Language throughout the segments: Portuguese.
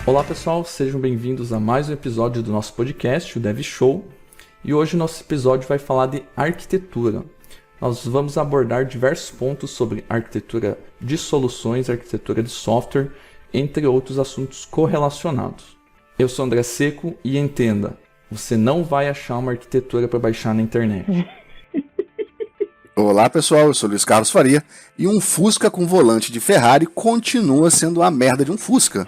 Olá pessoal, sejam bem-vindos a mais um episódio do nosso podcast, o Dev Show. E hoje o nosso episódio vai falar de arquitetura. Nós vamos abordar diversos pontos sobre arquitetura de soluções, arquitetura de software, entre outros assuntos correlacionados. Eu sou André Seco e entenda, você não vai achar uma arquitetura para baixar na internet. Olá pessoal, eu sou Luiz Carlos Faria e um Fusca com volante de Ferrari continua sendo a merda de um Fusca.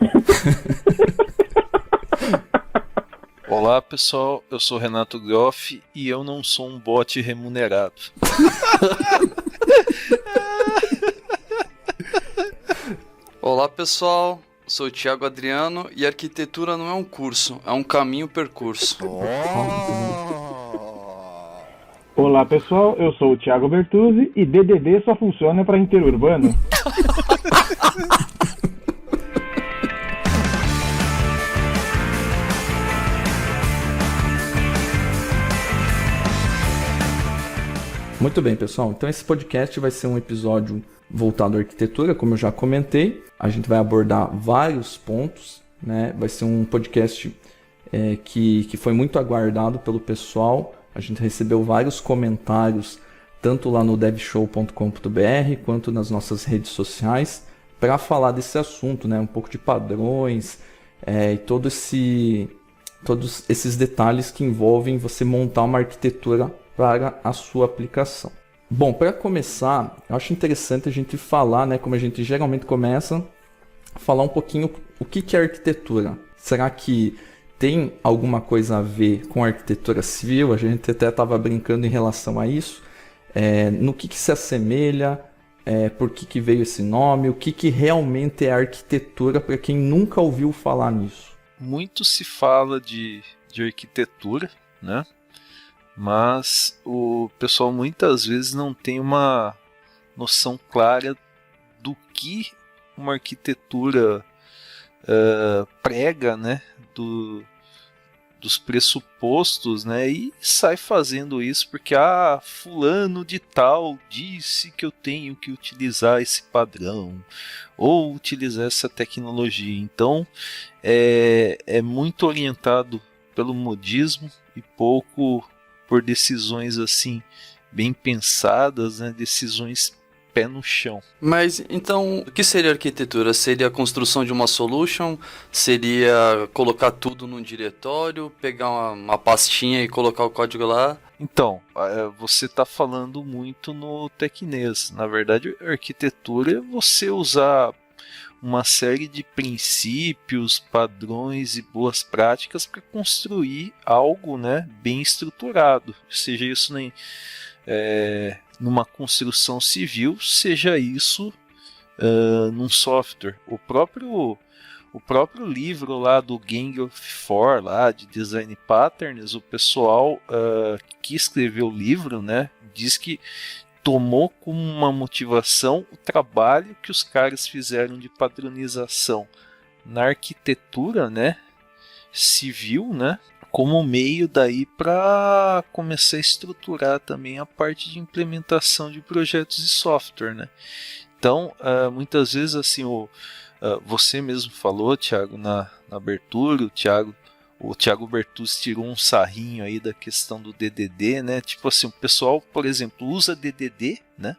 Olá pessoal, eu sou Renato Groff e eu não sou um bot remunerado. Olá pessoal, sou o Thiago Adriano e arquitetura não é um curso, é um caminho percurso. Olá pessoal, eu sou o Thiago Bertuzzi e DDD só funciona para interurbano. Muito bem, pessoal. Então esse podcast vai ser um episódio voltado à arquitetura, como eu já comentei. A gente vai abordar vários pontos, né? Vai ser um podcast que foi muito aguardado pelo pessoal. A gente recebeu vários comentários, tanto lá no devshow.com.br, quanto nas nossas redes sociais, para falar desse assunto, né? Um pouco de padrões e todos esses detalhes que envolvem você montar uma arquitetura para a sua aplicação. Bom, para começar, eu acho interessante a gente falar, né, como a gente geralmente começa, falar um pouquinho o que é arquitetura. Será que tem alguma coisa a ver com a arquitetura civil? A gente até estava brincando em relação a isso. No que se assemelha, por que veio esse nome, o que realmente é arquitetura para quem nunca ouviu falar nisso? Muito se fala de arquitetura, né? Mas o pessoal muitas vezes não tem uma noção clara do que uma arquitetura prega, né? Dos pressupostos, né? E sai fazendo isso porque fulano de tal disse que eu tenho que utilizar esse padrão ou utilizar essa tecnologia. Então é muito orientado pelo modismo e pouco por decisões assim bem pensadas, né? Decisões pé no chão. Mas então, o que seria arquitetura? Seria a construção de uma solution? Seria colocar tudo num diretório, pegar uma pastinha e colocar o código lá? Então, você está falando muito no tecnês. Na verdade, a arquitetura é você usar uma série de princípios, padrões e boas práticas para construir algo, né, bem estruturado, seja isso numa construção civil, seja isso num software. O próprio livro lá do Gang of Four, lá de Design Patterns, o pessoal que escreveu o livro, né, diz que tomou como uma motivação o trabalho que os caras fizeram de padronização na arquitetura, né, civil, né, como meio daí para começar a estruturar também a parte de implementação de projetos de software, né. Então, muitas vezes assim, você mesmo falou, Thiago, na abertura, o Thiago Bertuzzi tirou um sarrinho aí da questão do DDD, né? Tipo assim, o pessoal, por exemplo, usa DDD, né?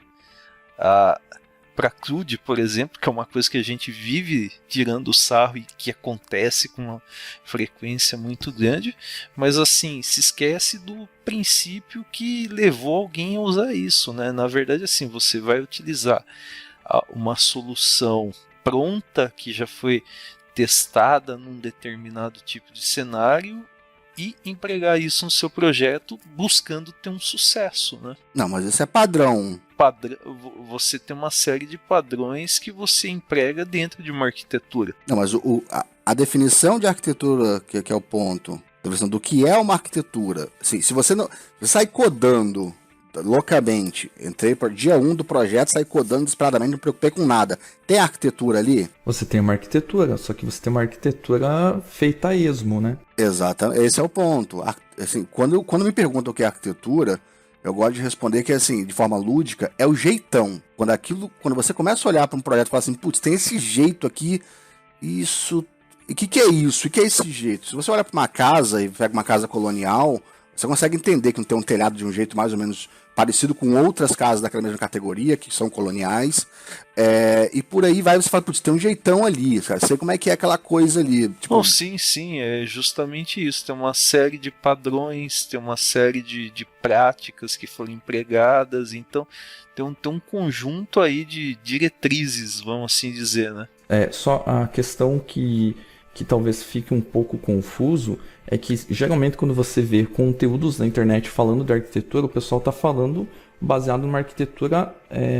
Para CRUD, por exemplo, que é uma coisa que a gente vive tirando sarro e que acontece com uma frequência muito grande, mas assim, se esquece do princípio que levou alguém a usar isso, né? Na verdade, assim, você vai utilizar uma solução pronta que já foi testada num determinado tipo de cenário e empregar isso no seu projeto buscando ter um sucesso, né? Não, mas isso é padrão. Você tem uma série de padrões que você emprega dentro de uma arquitetura. Não, mas a definição de arquitetura, que é o ponto, a definição do que é uma arquitetura, assim, se você não sai codando loucamente, entrei para dia 1 do projeto, saí codando desesperadamente, não me preocupei com nada. Tem arquitetura ali? Você tem uma arquitetura, só que você tem uma arquitetura feita a esmo, né? Exatamente, esse é o ponto. Assim, quando me perguntam o que é arquitetura, eu gosto de responder que, assim, de forma lúdica, é o jeitão. Quando você começa a olhar para um projeto e fala assim, putz, tem esse jeito aqui, isso E o que é isso? O que é esse jeito? Se você olha para uma casa e pega uma casa colonial, você consegue entender que não tem um telhado de um jeito mais ou menos parecido com outras casas daquela mesma categoria, que são coloniais. E por aí vai, você fala, putz, tem um jeitão ali, cara. Sei como é que é aquela coisa ali. Tipo... Bom, sim, é justamente isso. Tem uma série de padrões, tem uma série de práticas que foram empregadas, então tem um conjunto aí de diretrizes, vamos assim dizer, né? Só a questão que talvez fique um pouco confuso é que geralmente quando você vê conteúdos na internet falando de arquitetura, o pessoal está falando baseado numa arquitetura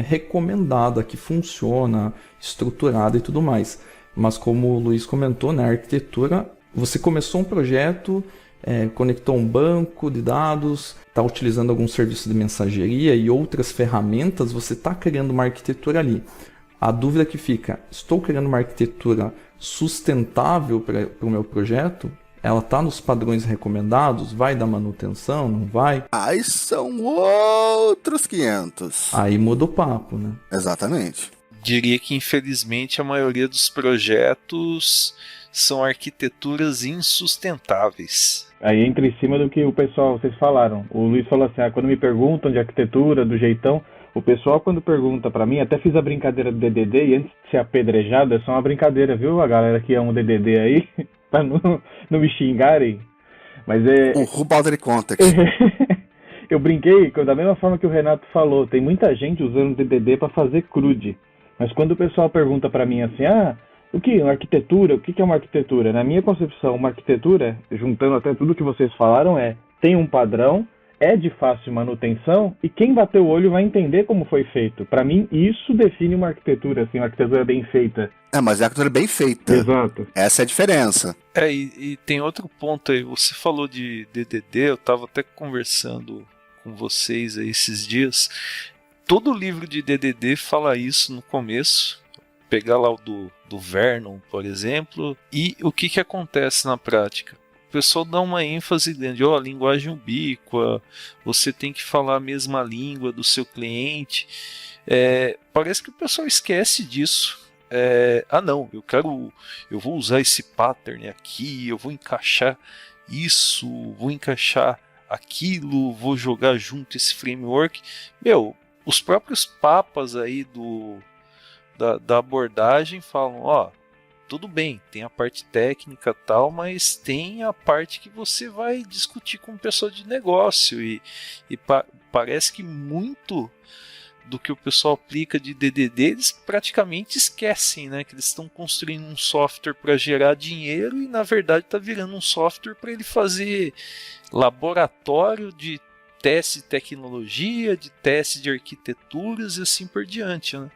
recomendada, que funciona, estruturada e tudo mais. Mas como o Luiz comentou, né, a arquitetura, você começou um projeto, conectou um banco de dados, está utilizando algum serviço de mensageria e outras ferramentas, você está criando uma arquitetura ali. A dúvida que fica, estou criando uma arquitetura sustentável para o meu projeto? Ela está nos padrões recomendados? Vai dar manutenção? Não vai? Aí são outros 500. Aí muda o papo, né? Exatamente. Diria que, infelizmente, a maioria dos projetos são arquiteturas insustentáveis. Aí entra em cima do que o pessoal, vocês falaram. O Luiz falou assim, quando me perguntam de arquitetura, do jeitão, o pessoal quando pergunta pra mim, até fiz a brincadeira do DDD, e antes de ser apedrejado, é só uma brincadeira, viu? A galera que ama o DDD aí, pra não me xingarem. Mas O Rubalder Context. Eu brinquei da mesma forma que o Renato falou, tem muita gente usando o DDD pra fazer CRUD. Mas quando o pessoal pergunta pra mim assim, o que? Uma arquitetura? O que é uma arquitetura? Na minha concepção, uma arquitetura, juntando até tudo que vocês falaram, tem um padrão, é de fácil manutenção e quem bater o olho vai entender como foi feito. Para mim, isso define uma arquitetura, assim, uma arquitetura bem feita. Mas é a arquitetura bem feita. Exato. Essa é a diferença. E tem outro ponto aí. Você falou de DDD, eu estava até conversando com vocês aí esses dias. Todo livro de DDD fala isso no começo. Pegar lá o do Vernon, por exemplo. E o que acontece na prática? O pessoal dá uma ênfase grande, linguagem ubíqua, você tem que falar a mesma língua do seu cliente. Parece que o pessoal esquece disso. Eu vou usar esse pattern aqui, eu vou encaixar isso, vou encaixar aquilo, vou jogar junto esse framework. Os próprios papas aí da abordagem falam, tudo bem, tem a parte técnica e tal, mas tem a parte que você vai discutir com pessoa de negócio e parece que muito do que o pessoal aplica de DDD eles praticamente esquecem, né? Que eles estão construindo um software para gerar dinheiro e na verdade está virando um software para ele fazer laboratório de teste de tecnologia, de teste de arquiteturas e assim por diante, né?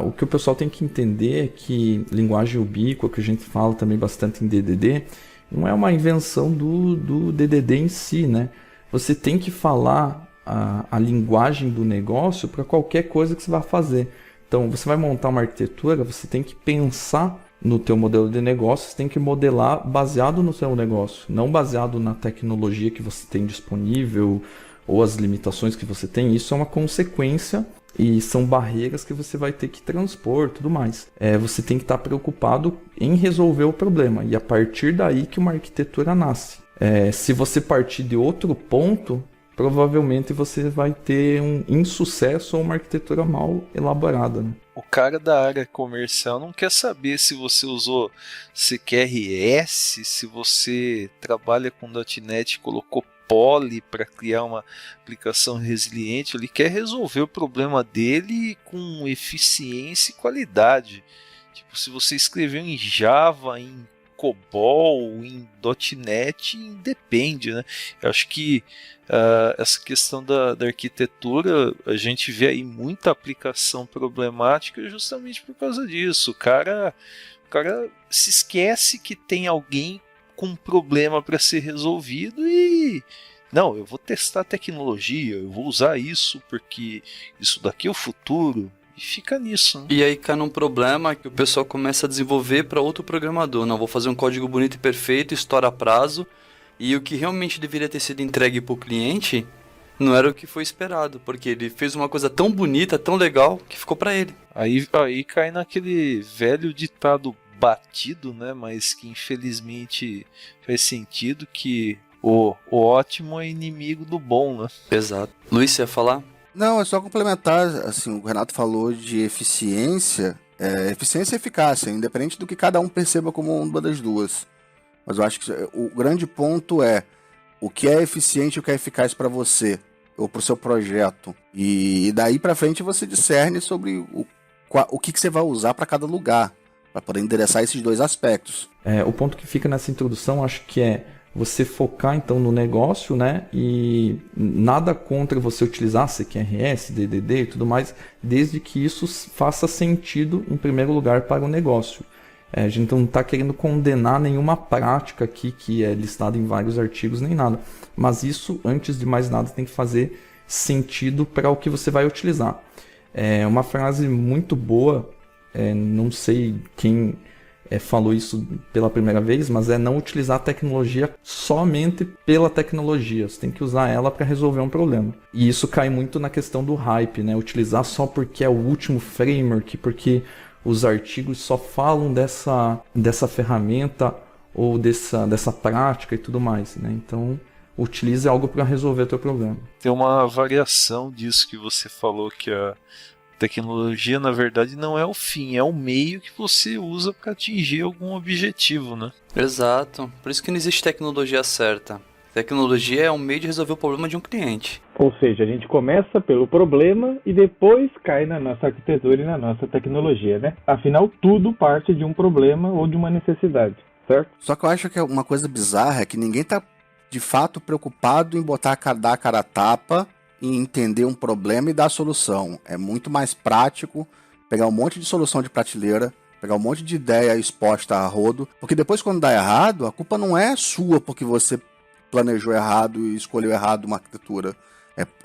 O que o pessoal tem que entender é que linguagem ubíqua, que a gente fala também bastante em DDD, não é uma invenção do DDD em si, né? Você tem que falar a linguagem do negócio para qualquer coisa que você vai fazer. Então, você vai montar uma arquitetura, você tem que pensar no teu modelo de negócio, você tem que modelar baseado no seu negócio, não baseado na tecnologia que você tem disponível ou as limitações que você tem. Isso é uma consequência e são barreiras que você vai ter que transpor, tudo mais. Você tem que estar preocupado em resolver o problema e a partir daí que uma arquitetura nasce. Se você partir de outro ponto, provavelmente você vai ter um insucesso ou uma arquitetura mal elaborada, né? O cara da área comercial não quer saber se você usou CQRS, se você trabalha com .NET e colocou Poly para criar uma aplicação resiliente. Ele quer resolver o problema dele com eficiência e qualidade. Tipo, se você escreveu em Java, em COBOL, em .NET, independe, né? Eu acho que essa questão da arquitetura, a gente vê aí muita aplicação problemática justamente por causa disso. O cara se esquece que tem alguém com um problema para ser resolvido e não, eu vou testar a tecnologia, eu vou usar isso porque isso daqui é o futuro. E fica nisso, né? E aí cai num problema que o pessoal começa a desenvolver para outro programador. Não, vou fazer um código bonito e perfeito, estoura prazo. E o que realmente deveria ter sido entregue para o cliente não era o que foi esperado. Porque ele fez uma coisa tão bonita, tão legal, que ficou para ele. Aí cai naquele velho ditado batido, né? Mas que infelizmente faz sentido, que o ótimo é inimigo do bom, né? Exato. Luiz, você ia falar? Não, é só complementar, assim, o Renato falou de eficiência, eficiência e eficácia, independente do que cada um perceba como uma das duas. Mas eu acho que o grande ponto é o que é eficiente e o que é eficaz para você, ou para o seu projeto. E daí para frente você discerne sobre o que você vai usar para cada lugar, para poder endereçar esses dois aspectos. O ponto que fica nessa introdução, acho que é você focar então no negócio, né? E nada contra você utilizar CQRS, DDD e tudo mais, desde que isso faça sentido em primeiro lugar para o negócio. A gente não está querendo condenar nenhuma prática aqui que é listada em vários artigos nem nada, mas isso, antes de mais nada, tem que fazer sentido para o que você vai utilizar. Uma frase muito boa, não sei quem falou isso pela primeira vez, mas é não utilizar a tecnologia somente pela tecnologia. Você tem que usar ela para resolver um problema. E isso cai muito na questão do hype, né? Utilizar só porque é o último framework, porque os artigos só falam dessa ferramenta ou dessa prática e tudo mais, né? Então, utilize algo para resolver o teu problema. Tem uma variação disso que você falou, que a tecnologia, na verdade, não é o fim, é o meio que você usa para atingir algum objetivo, né? Exato. Por isso que não existe tecnologia certa. Tecnologia é um meio de resolver o problema de um cliente. Ou seja, a gente começa pelo problema e depois cai na nossa arquitetura e na nossa tecnologia, né? Afinal, tudo parte de um problema ou de uma necessidade, certo? Só que eu acho que é uma coisa bizarra, é que ninguém tá de fato preocupado em dar a cara a tapa, em entender um problema e dar a solução. É muito mais prático pegar um monte de solução de prateleira, pegar um monte de ideia exposta a rodo, porque depois, quando dá errado, a culpa não é sua porque você planejou errado e escolheu errado uma arquitetura.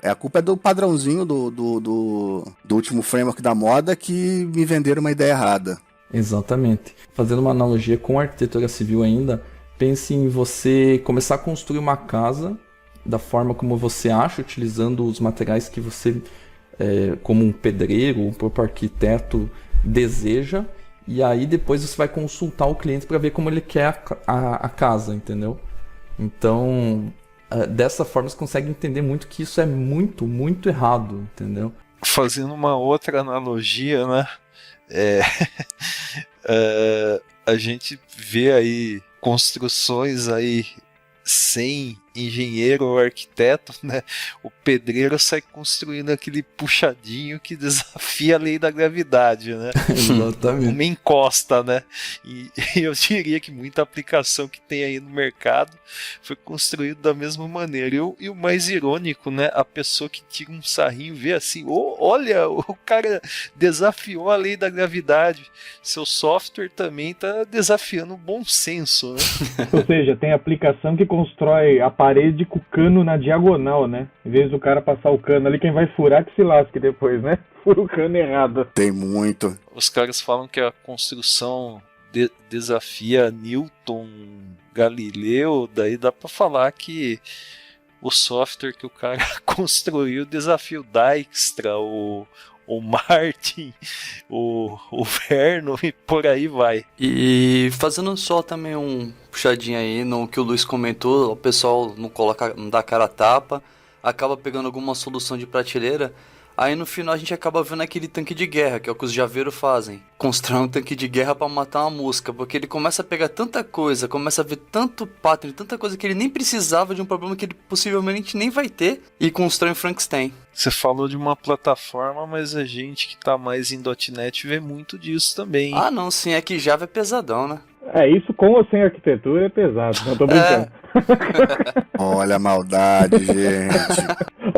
A culpa é do padrãozinho do último framework da moda que me venderam uma ideia errada. Exatamente. Fazendo uma analogia com a arquitetura civil ainda, pense em você começar a construir uma casa da forma como você acha, utilizando os materiais que você, como um pedreiro ou um próprio arquiteto, deseja, e aí depois você vai consultar o cliente para ver como ele quer a casa, entendeu? Então, dessa forma você consegue entender muito que isso é muito, muito errado, entendeu? Fazendo uma outra analogia, né? A gente vê aí construções aí sem engenheiro ou arquiteto, né? O pedreiro sai construindo aquele puxadinho que desafia a lei da gravidade, né? Exatamente. Uma encosta, né? E eu diria que muita aplicação que tem aí no mercado foi construída da mesma maneira. E o mais irônico, né? A pessoa que tira um sarrinho vê assim, olha, o cara desafiou a lei da gravidade. Seu software também está desafiando o bom senso, né? Ou seja, tem aplicação que constrói a parede com o cano na diagonal, né? Em vez do cara passar o cano ali, quem vai furar que se lasque depois, né? Fura o cano errado. Tem muito. Os caras falam que a construção desafia Newton, Galileu, daí dá pra falar que o software que o cara construiu desafia o Dijkstra, o Martin, o Vernon e por aí vai. E fazendo só também um puxadinho aí no que o Luiz comentou, o pessoal não dá cara a tapa, acaba pegando alguma solução de prateleira, aí no final a gente acaba vendo aquele tanque de guerra, que é o que os javeiros fazem. Constrói um tanque de guerra pra matar uma mosca, porque ele começa a pegar tanta coisa, começa a ver tanto pattern, tanta coisa que ele nem precisava de um problema que ele possivelmente nem vai ter, e constrói um Frankenstein. Você falou de uma plataforma, mas a gente que tá mais em .NET vê muito disso também. Ah não, sim, é que Java é pesadão, né? Isso com ou sem arquitetura é pesado, não tô brincando. Olha a maldade, gente.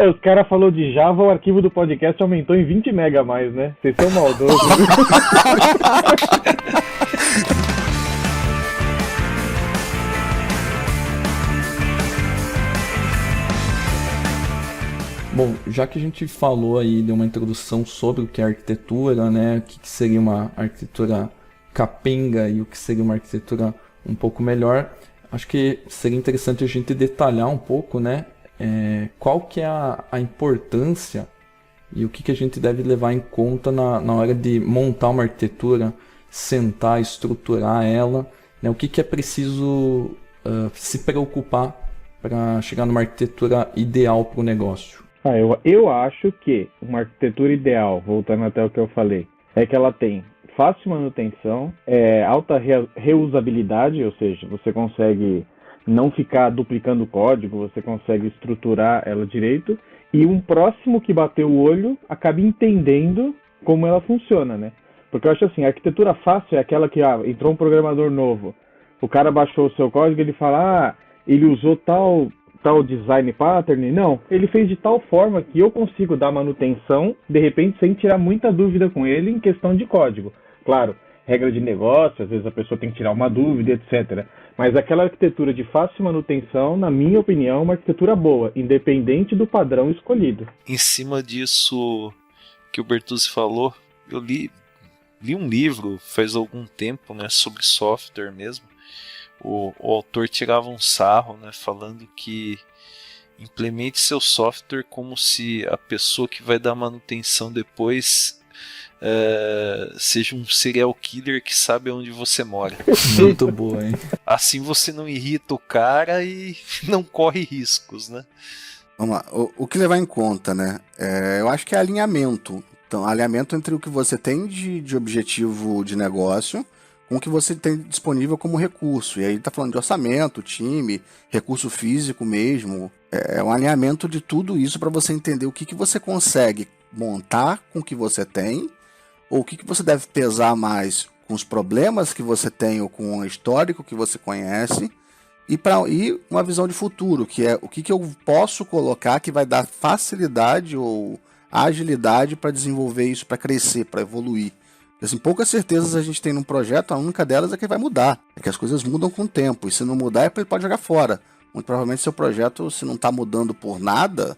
Os caras falaram de Java, o arquivo do podcast aumentou em 20 mega a mais, né? Vocês são maldosos. Bom, já que a gente falou aí, deu uma introdução sobre o que é arquitetura, né? O que seria uma arquitetura capenga e o que seria uma arquitetura um pouco melhor, acho que seria interessante a gente detalhar um pouco, né? Qual que é a importância e o que a gente deve levar em conta na hora de montar uma arquitetura, sentar, estruturar ela, né? O que é preciso se preocupar para chegar numa arquitetura ideal para o negócio? Eu acho que uma arquitetura ideal, voltando até o que eu falei, é que ela tem fácil manutenção, alta reusabilidade, ou seja, você consegue não ficar duplicando o código, você consegue estruturar ela direito, e um próximo que bater o olho acabe entendendo como ela funciona, né? Porque eu acho assim, a arquitetura fácil é aquela que entrou um programador novo, o cara baixou o seu código e ele fala, ele usou tal design pattern. Não, ele fez de tal forma que eu consigo dar manutenção, de repente, sem tirar muita dúvida com ele em questão de código. Claro, regra de negócio, às vezes a pessoa tem que tirar uma dúvida, etc. Mas aquela arquitetura de fácil manutenção, na minha opinião, é uma arquitetura boa, independente do padrão escolhido. Em cima disso que o Bertuzzi falou, eu li um livro faz algum tempo, né, sobre software mesmo. O autor tirava um sarro, né, falando que implemente seu software como se a pessoa que vai dar manutenção depois seja um serial killer que sabe onde você mora. Muito boa, hein? Assim você não irrita o cara e não corre riscos, né? Vamos lá. O que levar em conta, né? Eu acho que é alinhamento. Então, alinhamento entre o que você tem de objetivo de negócio com o que você tem disponível como recurso. E aí tá falando de orçamento, time, recurso físico mesmo. É um alinhamento de tudo isso para você entender o que você consegue montar com o que você tem, ou o que você deve pesar mais com os problemas que você tem ou com o histórico que você conhece, e uma visão de futuro, que é o que eu posso colocar que vai dar facilidade ou agilidade para desenvolver isso, para crescer, para evoluir. Assim, poucas certezas a gente tem num projeto, a única delas é que vai mudar, é que as coisas mudam com o tempo, e se não mudar, ele pode jogar fora. Muito provavelmente seu projeto, se não está mudando por nada,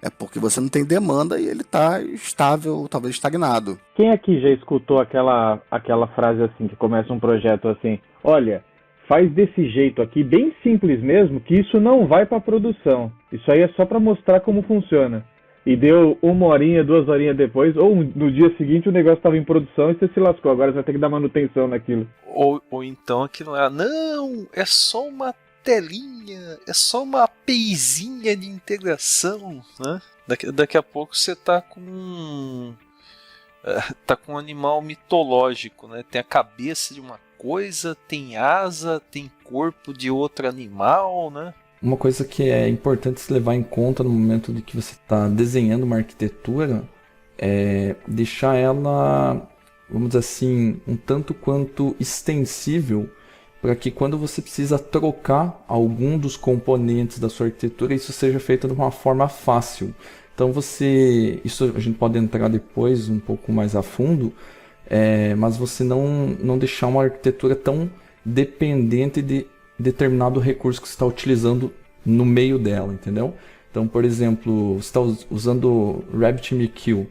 é porque você não tem demanda e ele está estável, talvez estagnado. Quem aqui já escutou aquela frase assim, que começa um projeto assim, olha, faz desse jeito aqui, bem simples mesmo, que isso não vai para produção. Isso aí é só para mostrar como funciona. E deu 1 horinha, 2 horinhas depois, ou no dia seguinte o negócio estava em produção e você se lascou. Agora você vai ter que dar manutenção naquilo. Ou então aquilo lá, não, é só uma telinha, é só uma APIzinha de integração, né? Daqui a pouco você tá com um animal mitológico, né? Tem a cabeça de uma coisa, tem asa, tem corpo de outro animal, né? Uma coisa que é importante se levar em conta no momento de que você está desenhando uma arquitetura é deixar ela, vamos dizer assim, um tanto quanto extensível, para que quando você precisa trocar algum dos componentes da sua arquitetura, isso seja feito de uma forma fácil. Então isso a gente pode entrar depois um pouco mais a fundo, mas você não deixar uma arquitetura tão dependente de determinado recurso que você está utilizando no meio dela, entendeu? Então, por exemplo, você está usando RabbitMQ,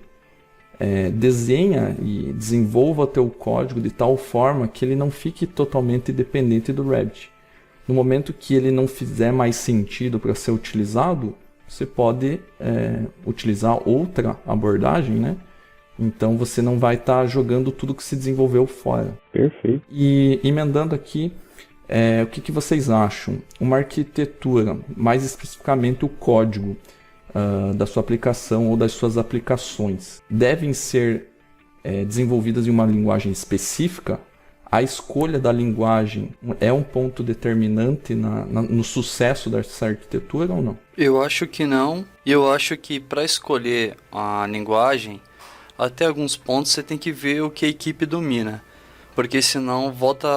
desenha e desenvolva teu código de tal forma que ele não fique totalmente dependente do Rabbit. No momento que ele não fizer mais sentido para ser utilizado, você pode utilizar outra abordagem, né? Então você não vai estar jogando tudo que se desenvolveu fora. Perfeito. E emendando aqui, o que vocês acham? Uma arquitetura, mais especificamente o código da sua aplicação ou das suas aplicações, devem ser desenvolvidas em uma linguagem específica? A escolha da linguagem é um ponto determinante no sucesso dessa arquitetura ou não? Eu acho que não. E eu acho que para escolher a linguagem, até alguns pontos você tem que ver o que a equipe domina. Porque senão volta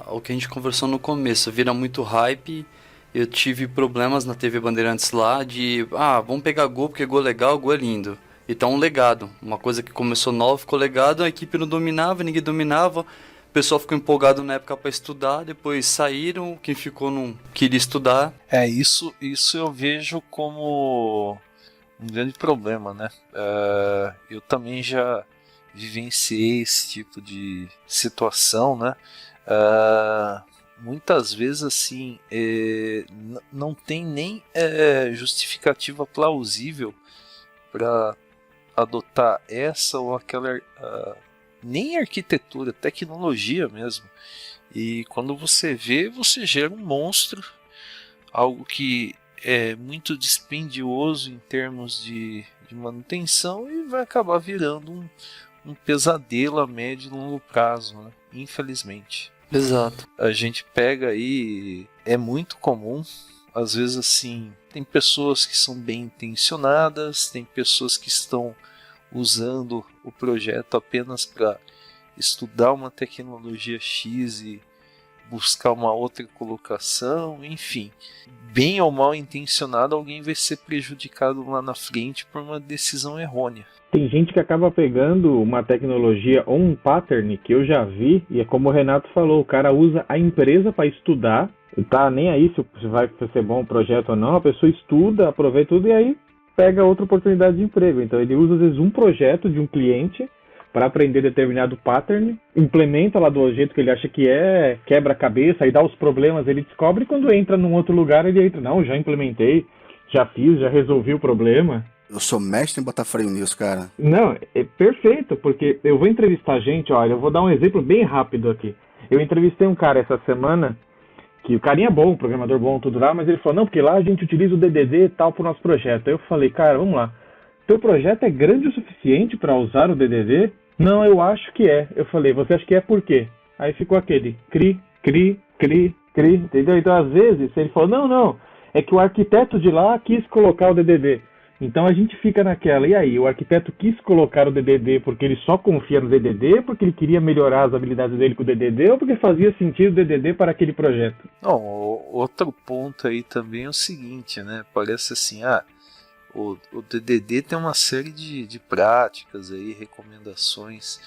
ao que a gente conversou no começo, vira muito hype. Eu tive problemas na TV Bandeirantes lá de, vamos pegar Go porque Go é legal, Go é lindo. E tá um legado, uma coisa que começou nova, ficou legado, a equipe não dominava, ninguém dominava. O pessoal ficou empolgado na época para estudar, depois saíram, quem ficou não queria estudar. Isso eu vejo como um grande problema, né? Eu também já vivenciei esse tipo de situação, né? Muitas vezes assim não tem nem justificativa plausível para adotar essa ou aquela nem arquitetura, tecnologia mesmo. E quando você vê, você gera um monstro, algo que é muito dispendioso em termos de manutenção e vai acabar virando um pesadelo a médio e longo prazo, né? Infelizmente. Exato. A gente pega aí, é muito comum, às vezes assim, tem pessoas que são bem intencionadas, tem pessoas que estão usando o projeto apenas para estudar uma tecnologia X e buscar uma outra colocação, enfim, bem ou mal intencionado, alguém vai ser prejudicado lá na frente por uma decisão errônea. Tem gente que acaba pegando uma tecnologia ou um pattern que eu já vi, e é como o Renato falou, o cara usa a empresa para estudar, tá nem aí se vai ser bom o projeto ou não, a pessoa estuda, aproveita tudo e aí pega outra oportunidade de emprego. Então ele usa às vezes um projeto de um cliente para aprender determinado pattern, implementa lá do jeito que ele acha que é, quebra a cabeça, aí dá os problemas, ele descobre, e quando entra num outro lugar ele entra, não, já implementei, já fiz, já resolvi o problema. Eu sou mestre em botar freio nisso, cara. Não, é perfeito, porque eu vou entrevistar gente, olha, eu vou dar um exemplo bem rápido aqui. Eu entrevistei um cara essa semana, que o carinha é bom, programador bom, tudo lá, mas ele falou, não, porque lá a gente utiliza o DDD e tal pro nosso projeto. Aí eu falei, cara, vamos lá, teu projeto é grande o suficiente para usar o DDD? Não, eu acho que é. Eu falei, você acha que é por quê? Aí ficou aquele cri, entendeu? Então às vezes ele falou, não, é que o arquiteto de lá quis colocar o DDD. Então a gente fica naquela, e aí, o arquiteto quis colocar o DDD porque ele só confia no DDD, porque ele queria melhorar as habilidades dele com o DDD, ou porque fazia sentido o DDD para aquele projeto? Não, outro ponto aí também é o seguinte, né? Parece assim, o DDD tem uma série de práticas aí, recomendações.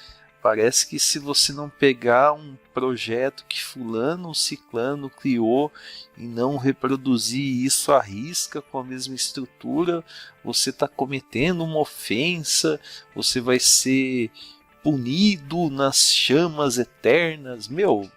Parece que se você não pegar um projeto que fulano ou ciclano criou e não reproduzir isso à risca com a mesma estrutura, você está cometendo uma ofensa, você vai ser punido nas chamas eternas.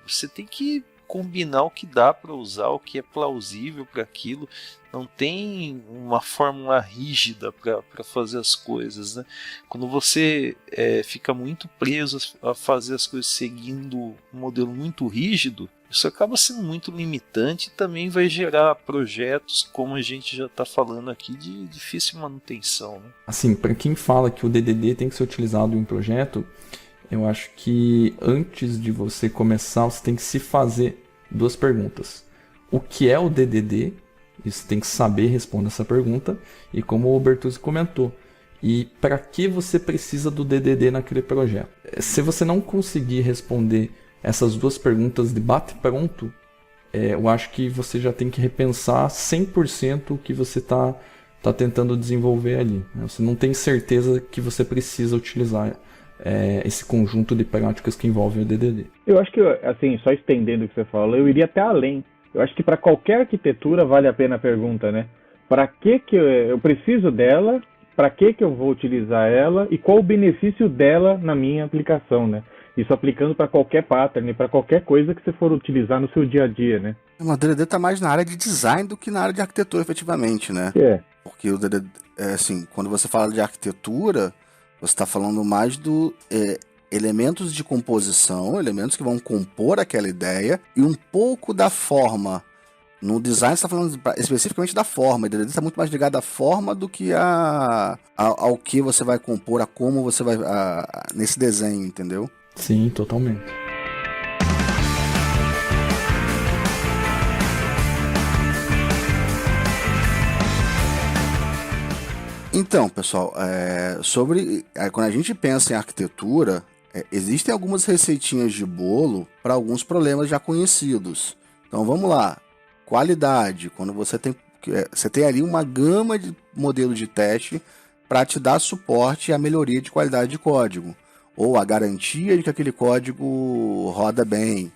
Você tem que combinar o que dá para usar, o que é plausível para aquilo. Não tem uma fórmula rígida para fazer as coisas, né? Quando você fica muito preso a fazer as coisas seguindo um modelo muito rígido, isso acaba sendo muito limitante e também vai gerar projetos, como a gente já está falando aqui, de difícil manutenção, né? Assim, para quem fala que o DDD tem que ser utilizado em um projeto, eu acho que antes de você começar, você tem que se fazer duas perguntas. O que é o DDD? Você tem que saber responder essa pergunta. E como o Bertuzzi comentou, e para que você precisa do DDD naquele projeto? Se você não conseguir responder essas duas perguntas de bate-pronto, eu acho que você já tem que repensar 100% o que você está tentando desenvolver ali, né? Você não tem certeza que você precisa utilizar esse conjunto de práticas que envolvem o DDD. Eu acho que, assim, só estendendo o que você falou, eu iria até além. Eu acho que para qualquer arquitetura vale a pena a pergunta, né? Para que eu preciso dela? Para que eu vou utilizar ela? E qual o benefício dela na minha aplicação, né? Isso aplicando para qualquer pattern, para qualquer coisa que você for utilizar no seu dia a dia, né? O DDD está mais na área de design do que na área de arquitetura, efetivamente, né? Porque o DDD, assim, quando você fala de arquitetura, você está falando mais do elementos de composição, elementos que vão compor aquela ideia e um pouco da forma. No design você está falando especificamente da forma, o DDD está muito mais ligado à forma do que ao que você vai compor, a como você vai nesse desenho, entendeu? Sim, totalmente. Então, pessoal, quando a gente pensa em arquitetura, existem algumas receitinhas de bolo para alguns problemas já conhecidos. Então vamos lá. Qualidade, quando você tem ali uma gama de modelos de teste para te dar suporte à melhoria de qualidade de código, ou a garantia de que aquele código roda bem.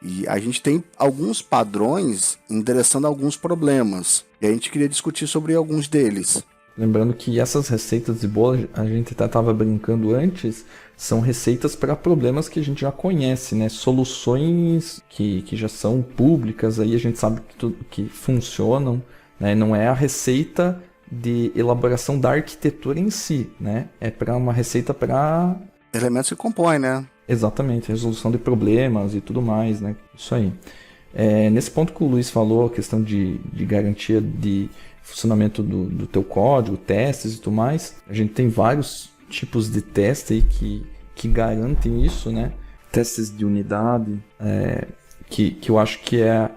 E a gente tem alguns padrões endereçando alguns problemas, e a gente queria discutir sobre alguns deles. Lembrando que essas receitas de bolo, a gente até estava brincando antes, são receitas para problemas que a gente já conhece, né? Soluções que já são públicas, aí a gente sabe que funcionam, né? Não é a receita de elaboração da arquitetura em si, né? É para uma receita para Elementos que compõem, né? Exatamente, resolução de problemas e tudo mais, né? Isso aí. Nesse ponto que o Luiz falou, a questão de garantia de funcionamento do teu código, testes e tudo mais, a gente tem vários tipos de teste aí que garantem isso, né? Testes de unidade, que eu acho que é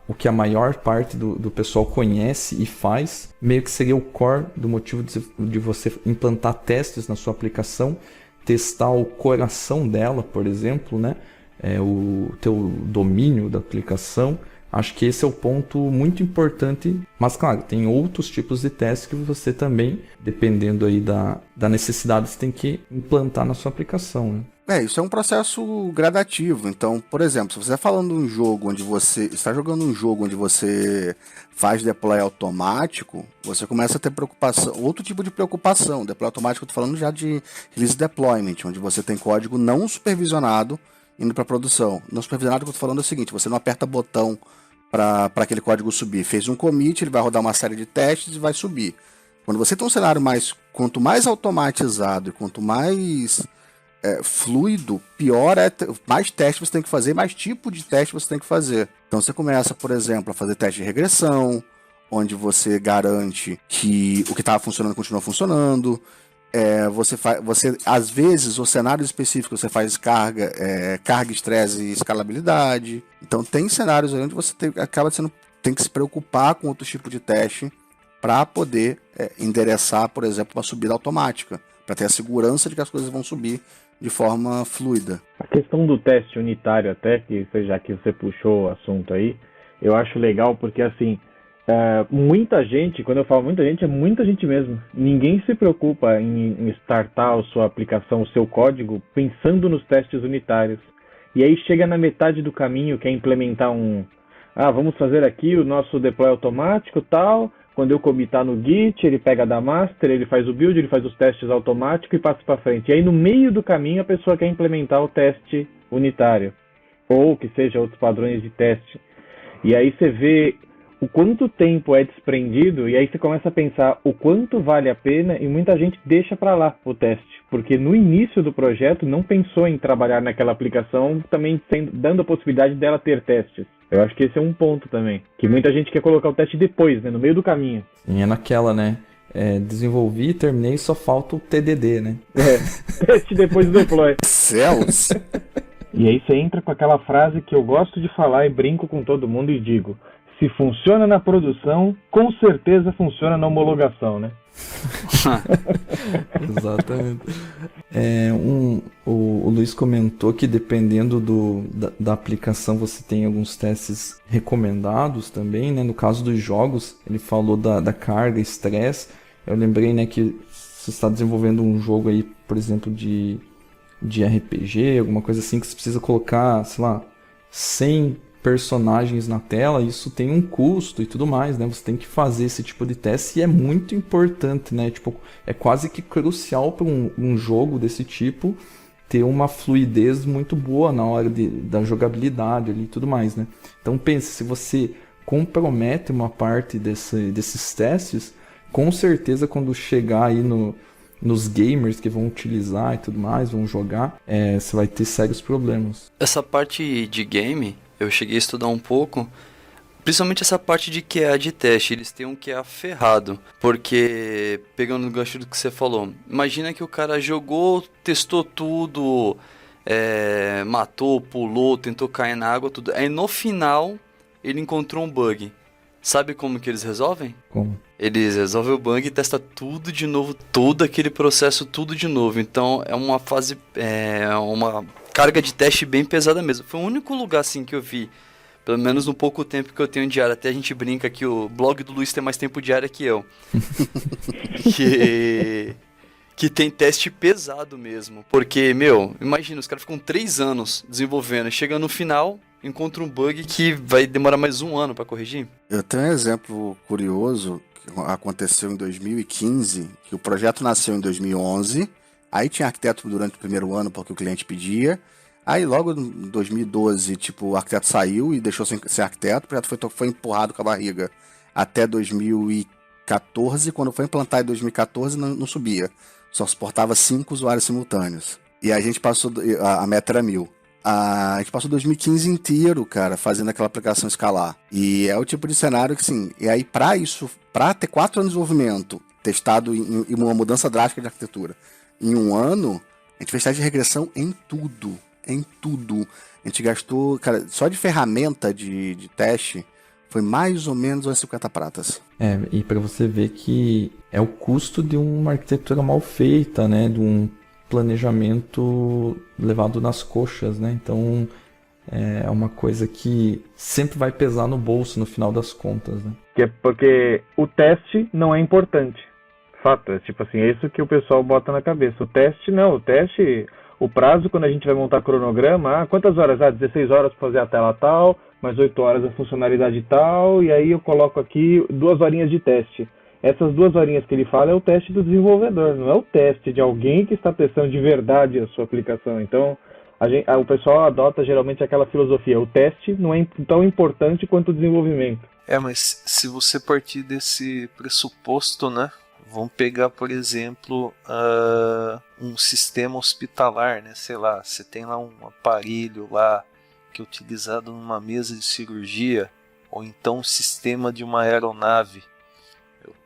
o que a maior parte do pessoal conhece e faz, meio que seria o core do motivo de você implantar testes na sua aplicação, testar o coração dela, por exemplo, né? O teu domínio da aplicação. Acho que esse é o ponto muito importante, mas claro, tem outros tipos de testes que você também, dependendo aí da necessidade, você tem que implantar na sua aplicação, né? Isso é um processo gradativo. Então, por exemplo, se você está falando de um jogo onde você está jogando um jogo onde você faz deploy automático, você começa a ter preocupação, outro tipo de preocupação. Deploy automático, eu estou falando já de release deployment, onde você tem código não supervisionado indo para produção. Não supervisionado, o que eu estou falando é o seguinte: você não aperta botão para aquele código subir. Fez um commit, ele vai rodar uma série de testes e vai subir. Quando você tem um cenário quanto mais automatizado e quanto mais fluido, pior mais testes você tem que fazer, mais tipo de teste você tem que fazer. Então você começa, por exemplo, a fazer teste de regressão, onde você garante que o que estava funcionando continua funcionando. Você às vezes, os cenários específicos, você faz carga, estresse e escalabilidade. Então tem cenários onde você tem que se preocupar com outro tipo de teste para poder endereçar, por exemplo, uma subida automática, para ter a segurança de que as coisas vão subir de forma fluida. A questão do teste unitário, até que já que você puxou o assunto aí, eu acho legal porque assim, muita gente, quando eu falo muita gente, é muita gente mesmo. Ninguém se preocupa em startar a sua aplicação, o seu código, pensando nos testes unitários. E aí chega na metade do caminho, quer implementar vamos fazer aqui o nosso deploy automático tal. Quando eu commitar no Git, ele pega da master, ele faz o build, ele faz os testes automáticos e passa para frente. E aí no meio do caminho a pessoa quer implementar o teste unitário, ou que seja outros padrões de teste. E aí você vê o quanto tempo é desprendido, e aí você começa a pensar o quanto vale a pena, e muita gente deixa para lá o teste, porque no início do projeto não pensou em trabalhar naquela aplicação, também dando a possibilidade dela ter testes. Eu acho que esse é um ponto também, que muita gente quer colocar o teste depois, né, no meio do caminho. Sim, é naquela, né? Desenvolvi, terminei, só falta o TDD, né? Teste depois do deploy. Céus! E aí você entra com aquela frase que eu gosto de falar e brinco com todo mundo e digo: se funciona na produção, com certeza funciona na homologação, né? Exatamente. O Luiz comentou que dependendo da aplicação você tem alguns testes recomendados também, né? No caso dos jogos, ele falou da carga, estresse. Eu lembrei, né, que você está desenvolvendo um jogo aí, por exemplo, de RPG, alguma coisa assim, que você precisa colocar, sei lá, 100 personagens na tela, isso tem um custo e tudo mais, né? Você tem que fazer esse tipo de teste e é muito importante, né? Tipo, é quase que crucial para um jogo desse tipo ter uma fluidez muito boa na hora da jogabilidade ali e tudo mais, né? Então pense, se você compromete uma parte desses testes, com certeza quando chegar aí nos gamers que vão utilizar e tudo mais, vão jogar, você vai ter sérios problemas. Essa parte de game, eu cheguei a estudar um pouco, principalmente essa parte de QA de teste. Eles têm um QA ferrado, porque, pegando no gancho do que você falou, imagina que o cara jogou, testou tudo, matou, pulou, tentou cair na água, tudo. Aí no final, ele encontrou um bug. Sabe como que eles resolvem? Como? Eles resolvem o bug e testam tudo de novo, todo aquele processo, tudo de novo. Então é uma fase, uma carga de teste bem pesada mesmo. Foi o único lugar assim que eu vi, pelo menos no pouco tempo que eu tenho de área. Até a gente brinca que o blog do Luiz tem mais tempo de área que eu. que tem teste pesado mesmo. Porque, imagina, os caras ficam 3 anos desenvolvendo. Chega no final, encontra um bug que vai demorar mais 1 ano para corrigir. Eu tenho um exemplo curioso que aconteceu em 2015, que o projeto nasceu em 2011, aí tinha arquiteto durante o primeiro ano porque o cliente pedia, aí logo em 2012, o arquiteto saiu e deixou sem arquiteto, o projeto foi empurrado com a barriga até 2014, quando foi implantar em 2014 não subia, só suportava 5 usuários simultâneos. E a gente passou, a meta era 1.000. A gente passou 2015 inteiro, cara, fazendo aquela aplicação escalar. E é o tipo de cenário que, assim, e aí pra ter 4 anos de desenvolvimento, testado em uma mudança drástica de arquitetura, em 1 ano, a gente fez teste de regressão em tudo. A gente gastou, cara, só de ferramenta de teste, foi mais ou menos umas 50 pratas. E para você ver que é o custo de uma arquitetura mal feita, né? De um planejamento levado nas coxas, né? Então é uma coisa que sempre vai pesar no bolso no final das contas, né? Que é porque o teste não é importante. Fato, é tipo assim, é isso que o pessoal bota na cabeça. O teste não, o prazo quando a gente vai montar cronograma, quantas horas? 16 horas para fazer a tela tal, mais 8 horas a funcionalidade tal, e aí eu coloco aqui 2 horinhas de teste. Essas 2 horinhas que ele fala é o teste do desenvolvedor, não é o teste de alguém que está testando de verdade a sua aplicação. Então, o pessoal adota geralmente aquela filosofia, o teste não é tão importante quanto o desenvolvimento. Mas se você partir desse pressuposto, né? Vamos pegar, por exemplo, um sistema hospitalar, né? Sei lá, você tem lá um aparelho lá que é utilizado numa mesa de cirurgia, ou então um sistema de uma aeronave.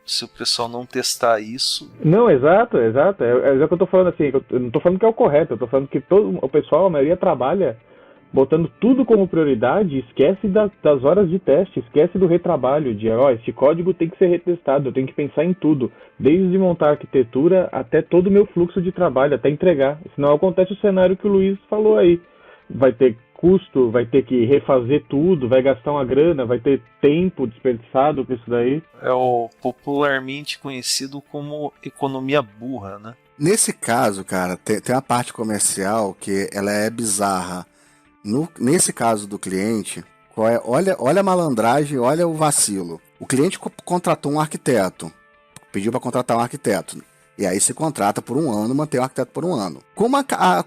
Se o pessoal não testar isso... Não, exato. É o que eu tô falando assim, eu não tô falando que é o correto, eu tô falando que o pessoal, a maioria trabalha botando tudo como prioridade, esquece das horas de teste, esquece do retrabalho, de esse código tem que ser retestado, eu tenho que pensar em tudo, desde montar a arquitetura até todo o meu fluxo de trabalho, até entregar. Senão acontece o cenário que o Luiz falou aí. Vai ter custo, vai ter que refazer tudo, vai gastar uma grana, vai ter tempo desperdiçado com isso daí. É o popularmente conhecido como economia burra, né? Nesse caso, cara, tem uma parte comercial que ela é bizarra. Nesse caso do cliente, olha a malandragem, olha o vacilo. O cliente contratou um arquiteto, pediu para contratar um arquiteto. E aí se contrata por 1 ano, mantém o arquiteto por 1 ano.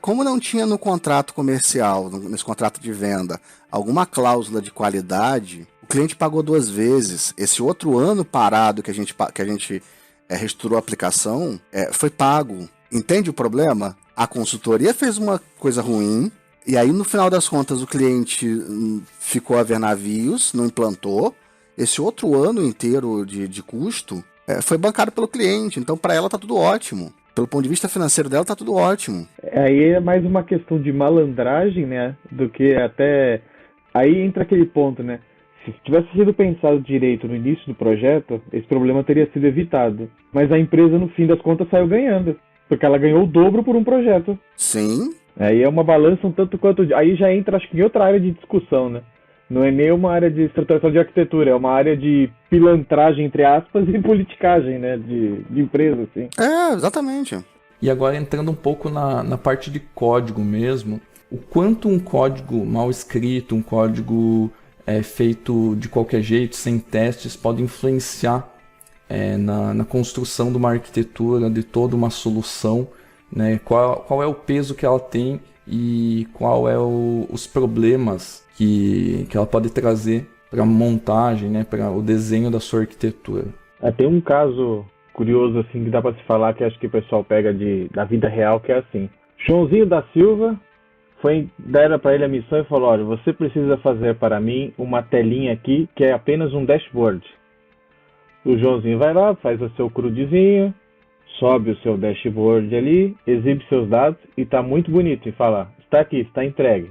Como não tinha no contrato comercial, nesse contrato de venda, alguma cláusula de qualidade, o cliente pagou 2 vezes. Esse outro ano parado que a gente reestruturou a aplicação, foi pago. Entende o problema? A consultoria fez uma coisa ruim, e aí no final das contas o cliente ficou a ver navios, não implantou. Esse outro ano inteiro de custo foi bancado pelo cliente, então para ela tá tudo ótimo. Pelo ponto de vista financeiro dela tá tudo ótimo. Aí é mais uma questão de malandragem, né, do que até... Aí entra aquele ponto, né, se tivesse sido pensado direito no início do projeto, esse problema teria sido evitado. Mas a empresa, no fim das contas, saiu ganhando, porque ela ganhou o dobro por um projeto. Sim. Aí é uma balança um tanto quanto... Aí já entra, acho que em outra área de discussão, né? Não é nem uma área de estruturação de arquitetura, é uma área de pilantragem, entre aspas, e politicagem, né? De empresa, assim. Exatamente. E agora entrando um pouco na parte de código mesmo, o quanto um código mal escrito, um código feito de qualquer jeito, sem testes, pode influenciar na construção de uma arquitetura, de toda uma solução, né? Qual é o peso que ela tem e qual é os problemas que ela pode trazer para a montagem, né? Para o desenho da sua arquitetura. Tem um caso curioso assim que dá para se falar, que acho que o pessoal pega da vida real, que é assim. Joãozinho da Silva deram para ele a missão e falou: olha, você precisa fazer para mim uma telinha aqui que é apenas um dashboard. O Joãozinho vai lá, faz o seu crudezinho, sobe o seu dashboard ali, exibe seus dados e está muito bonito. E fala: está aqui, está entregue.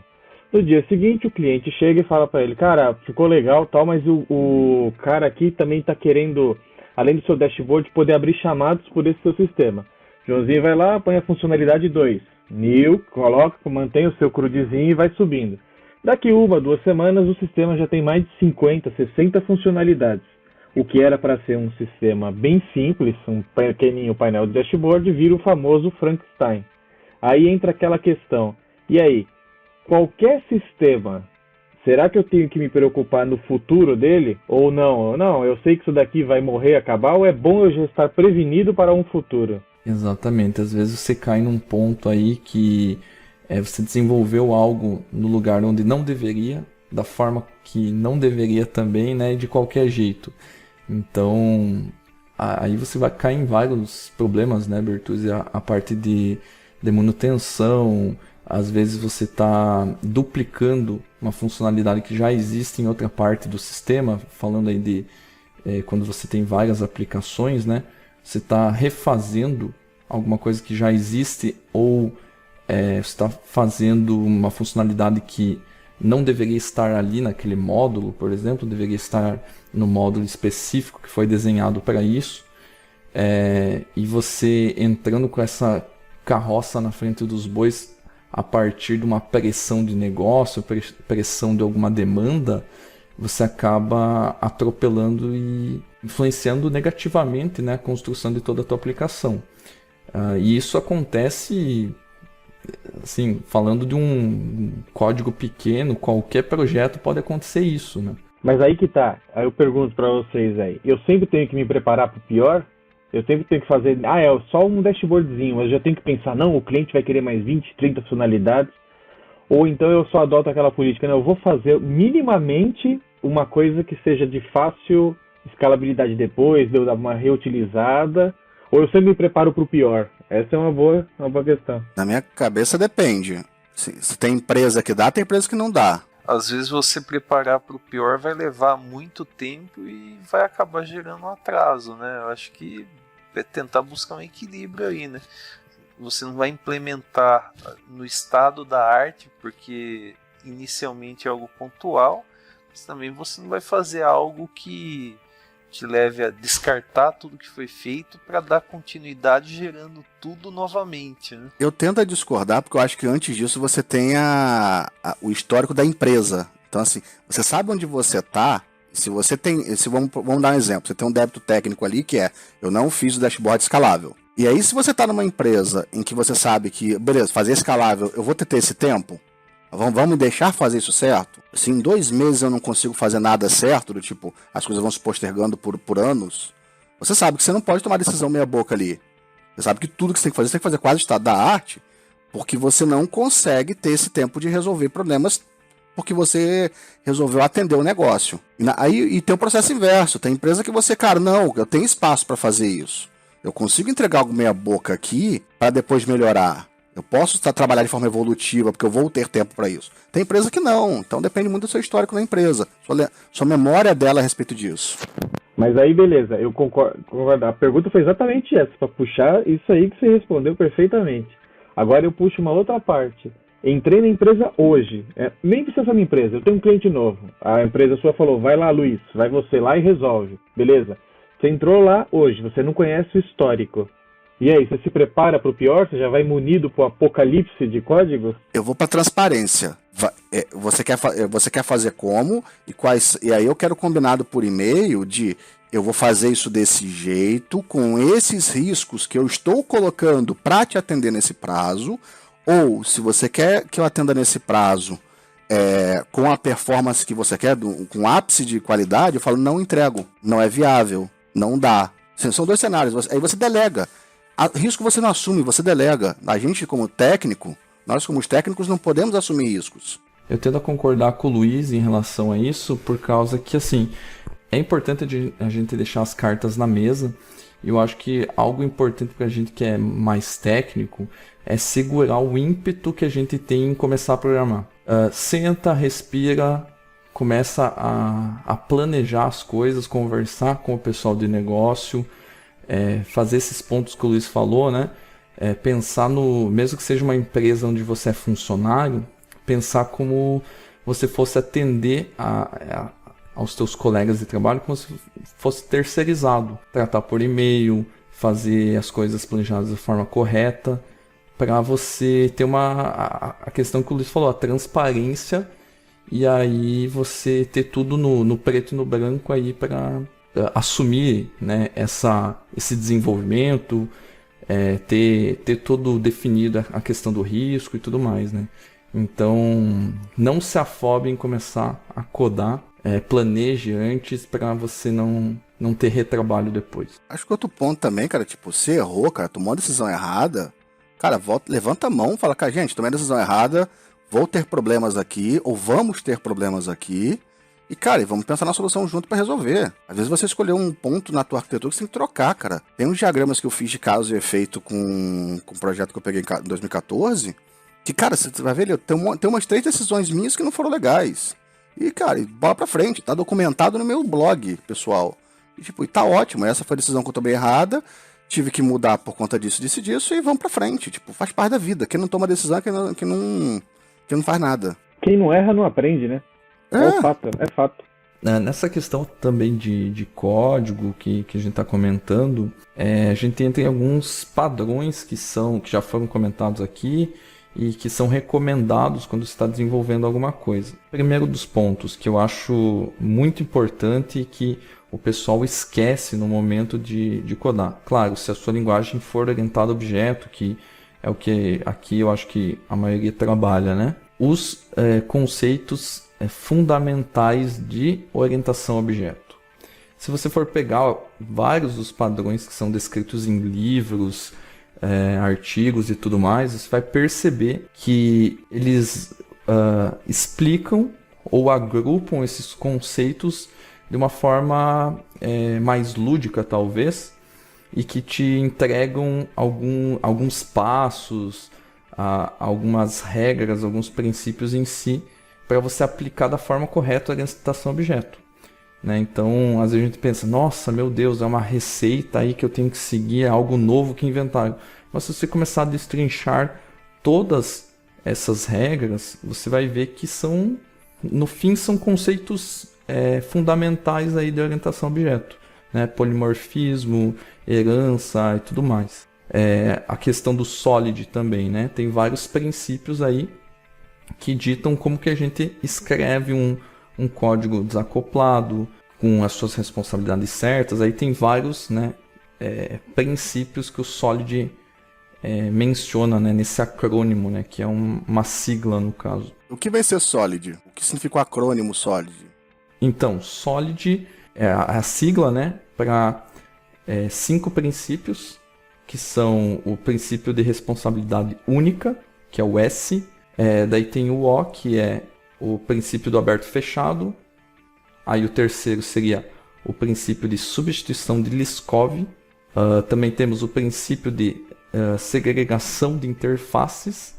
No dia seguinte, o cliente chega e fala para ele: cara, ficou legal tal, mas o cara aqui também está querendo, além do seu dashboard, poder abrir chamados por esse seu sistema. Joãozinho vai lá, põe a funcionalidade 2. New, coloca, mantém o seu crudezinho e vai subindo. Daqui 1, 2 semanas, o sistema já tem mais de 50, 60 funcionalidades. O que era para ser um sistema bem simples, um pequenininho painel de dashboard, vira o famoso Frankenstein. Aí entra aquela questão: e aí, qualquer sistema, será que eu tenho que me preocupar no futuro dele? Ou não? Não, eu sei que isso daqui vai morrer, acabar, ou é bom eu já estar prevenido para um futuro? Exatamente, às vezes você cai num ponto aí que você desenvolveu algo no lugar onde não deveria, da forma que não deveria também, né, de qualquer jeito. Então, aí você vai cair em vários problemas, né, Bertuzzi? A parte de de manutenção, às vezes você está duplicando uma funcionalidade que já existe em outra parte do sistema, falando aí de quando você tem várias aplicações, né? Você está refazendo alguma coisa que já existe ou você está fazendo uma funcionalidade que não deveria estar ali naquele módulo, por exemplo, deveria estar no módulo específico que foi desenhado para isso. E você entrando com essa carroça na frente dos bois a partir de uma pressão de negócio, pressão de alguma demanda, você acaba atropelando e influenciando negativamente, né, a construção de toda a tua aplicação. E isso acontece, assim, falando de um código pequeno, qualquer projeto pode acontecer isso, né? Mas aí que tá, aí eu pergunto para vocês aí, eu sempre tenho que me preparar para o pior? Eu sempre tenho que fazer, é só um dashboardzinho, mas eu já tenho que pensar, não, o cliente vai querer mais 20, 30 funcionalidades, ou então eu só adoto aquela política, não, eu vou fazer minimamente uma coisa que seja de fácil escalabilidade depois, de eu dar uma reutilizada, ou eu sempre me preparo para o pior. Essa é uma boa questão. Na minha cabeça depende. Se tem empresa que dá, tem empresa que não dá. Às vezes você preparar para o pior vai levar muito tempo e vai acabar gerando um atraso, né? Eu acho que é tentar buscar um equilíbrio aí, né? Você não vai implementar no estado da arte, porque inicialmente é algo pontual, mas também você não vai fazer algo que te leve a descartar tudo que foi feito para dar continuidade gerando tudo novamente, né? Eu tento discordar porque eu acho que antes disso você tem o histórico da empresa. Então assim, você sabe onde você está. Se você tem, vamos dar um exemplo, você tem um débito técnico ali que eu não fiz o dashboard escalável. E aí se você está numa empresa em que você sabe que, beleza, fazer escalável, eu vou ter esse tempo, vamos deixar fazer isso certo? Se em 2 meses eu não consigo fazer nada certo, do tipo, as coisas vão se postergando por anos, você sabe que você não pode tomar decisão meia boca ali. Você sabe que tudo que você tem que fazer quase o estado da arte, porque você não consegue ter esse tempo de resolver problemas porque você resolveu atender o negócio. E tem o processo inverso, tem empresa que você, cara, não, eu tenho espaço para fazer isso. Eu consigo entregar algo meia boca aqui para depois melhorar. Eu posso trabalhar de forma evolutiva, porque eu vou ter tempo para isso. Tem empresa que não, então depende muito do seu histórico da empresa. Sua memória dela a respeito disso. Mas aí, beleza, eu concordo. A pergunta foi exatamente essa, para puxar isso aí que você respondeu perfeitamente. Agora eu puxo uma outra parte. Entrei na empresa hoje, nem precisa ser uma empresa, eu tenho um cliente novo. A empresa sua falou, vai lá, Luiz, vai você lá e resolve. Beleza? Você entrou lá hoje, você não conhece o histórico. E aí, você se prepara para o pior? Você já vai munido para o apocalipse de código? Eu vou para transparência. Você quer fazer como? E aí eu quero combinado por e-mail de eu vou fazer isso desse jeito, com esses riscos que eu estou colocando para te atender nesse prazo. Ou, se você quer que eu atenda nesse prazo com a performance que você quer, com ápice de qualidade, eu falo, não entrego, não é viável, não dá. São 2 cenários, aí você delega. Risco você não assume, você delega. A gente, como técnico, nós como técnicos não podemos assumir riscos. Eu tento concordar com o Luiz em relação a isso, por causa que, assim, é importante a gente deixar as cartas na mesa. E eu acho que algo importante para a gente que é mais técnico é segurar o ímpeto que a gente tem em começar a programar. Senta, respira, começa a planejar as coisas, conversar com o pessoal de negócio, fazer esses pontos que o Luiz falou, né? Pensar mesmo que seja uma empresa onde você é funcionário, pensar como você fosse atender aos teus colegas de trabalho, como se fosse terceirizado. Tratar por e-mail, fazer as coisas planejadas de forma correta, para você ter a questão que o Luiz falou, a transparência, e aí você ter tudo no preto e no branco aí para assumir, né, esse desenvolvimento, ter todo definido a questão do risco e tudo mais, né? Então, não se afobe em começar a codar, planeje antes para você não ter retrabalho depois. Acho que outro ponto também, cara, tipo, você errou, cara, tomou uma decisão errada, cara, levanta a mão, fala, cara, gente, tomei a decisão errada, vou ter problemas aqui, ou vamos ter problemas aqui, E, cara, vamos pensar na solução junto pra resolver. Às vezes você escolheu um ponto na tua arquitetura que você tem que trocar, cara. Tem uns diagramas que eu fiz de causa e efeito com um projeto que eu peguei em 2014, que, cara, você vai ver, tem umas 3 decisões minhas que não foram legais. E, cara, bola pra frente, tá documentado no meu blog, pessoal. E tá ótimo, essa foi a decisão que eu tomei errada, tive que mudar por conta disso, e vamos pra frente. Tipo, faz parte da vida. Quem não toma decisão é quem não faz nada. Quem não erra não aprende, né? É fato, é fato. Nessa questão também de código que a gente está comentando, a gente entra em alguns padrões que já foram comentados aqui e que são recomendados quando você está desenvolvendo alguma coisa. Primeiro dos pontos que eu acho muito importante e que o pessoal esquece no momento de codar. Claro, se a sua linguagem for orientada a objeto, que é o que aqui eu acho que a maioria trabalha, né? Os conceitos fundamentais de orientação a objeto. Se você for pegar vários dos padrões que são descritos em livros, artigos e tudo mais, você vai perceber que eles explicam ou agrupam esses conceitos de uma forma mais lúdica, talvez, e que te entregam alguns passos, algumas regras, alguns princípios em si, para você aplicar da forma correta a orientação a objeto. Né? Então, às vezes a gente pensa, nossa, meu Deus, é uma receita aí que eu tenho que seguir, é algo novo que inventaram. Mas se você começar a destrinchar todas essas regras, você vai ver que no fim, são conceitos fundamentais aí de orientação a objeto. Né? Polimorfismo, herança e tudo mais. A questão do Solid também, né? Tem vários princípios aí que ditam como que a gente escreve um código desacoplado, com as suas responsabilidades certas. Aí tem vários, né, princípios que o Solid menciona, né, nesse acrônimo, né, que é uma sigla no caso. O que vai ser Solid? O que significa o acrônimo Solid? Então, Solid é a sigla, né, para 5 princípios, que são o princípio de responsabilidade única, que é o S. Daí tem o O, que é o princípio do aberto e fechado. Aí o terceiro seria o princípio de substituição de Liskov. Também temos o princípio de segregação de interfaces.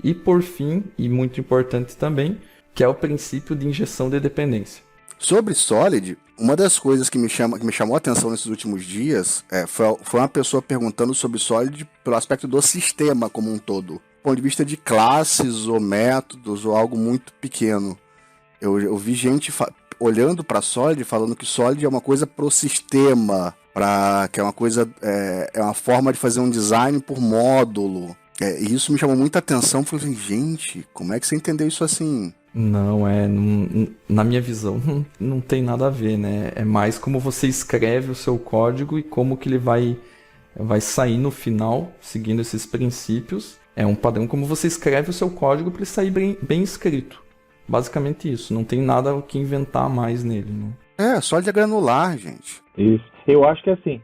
E por fim, e muito importante também, que é o princípio de injeção de dependência. Sobre Solid, uma das coisas que me chamou a atenção nesses últimos dias foi uma pessoa perguntando sobre Solid pelo aspecto do sistema como um todo. Do ponto de vista de classes ou métodos ou algo muito pequeno. Eu vi gente olhando para Solid falando que Solid é uma coisa pro sistema, que é uma coisa, é uma forma de fazer um design por módulo. E isso me chamou muita atenção. Eu falei assim, gente, como é que você entendeu isso assim? Não, na minha visão não tem nada a ver, né? É mais como você escreve o seu código e como que ele vai sair no final, seguindo esses princípios. É um padrão como você escreve o seu código para ele sair bem escrito. Basicamente isso, não tem nada o que inventar mais nele, né? Solid é granular, gente. Isso. Eu acho que assim,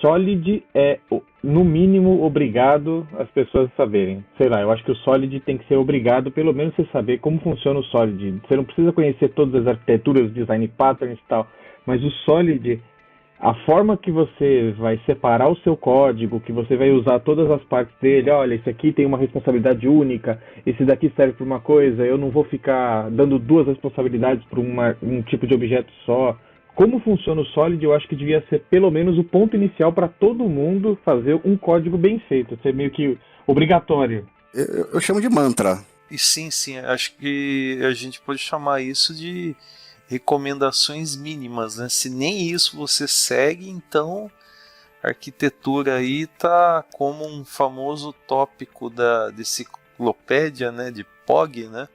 Solid é, no mínimo, obrigado as pessoas saberem. Sei lá, eu acho que o Solid tem que ser obrigado, pelo menos você saber como funciona o Solid. Você não precisa conhecer todas as arquiteturas, design patterns e tal, mas o Solid, a forma que você vai separar o seu código, que você vai usar todas as partes dele, olha, esse aqui tem uma responsabilidade única, esse daqui serve para uma coisa, eu não vou ficar dando 2 responsabilidades para um tipo de objeto só. Como funciona o Solid, eu acho que devia ser pelo menos o ponto inicial para todo mundo fazer um código bem feito, ser meio que obrigatório. Eu chamo de mantra. E sim, acho que a gente pode chamar isso de recomendações mínimas, né? Se nem isso você segue, então a arquitetura aí tá como um famoso tópico da enciclopédia, né? De POG, né?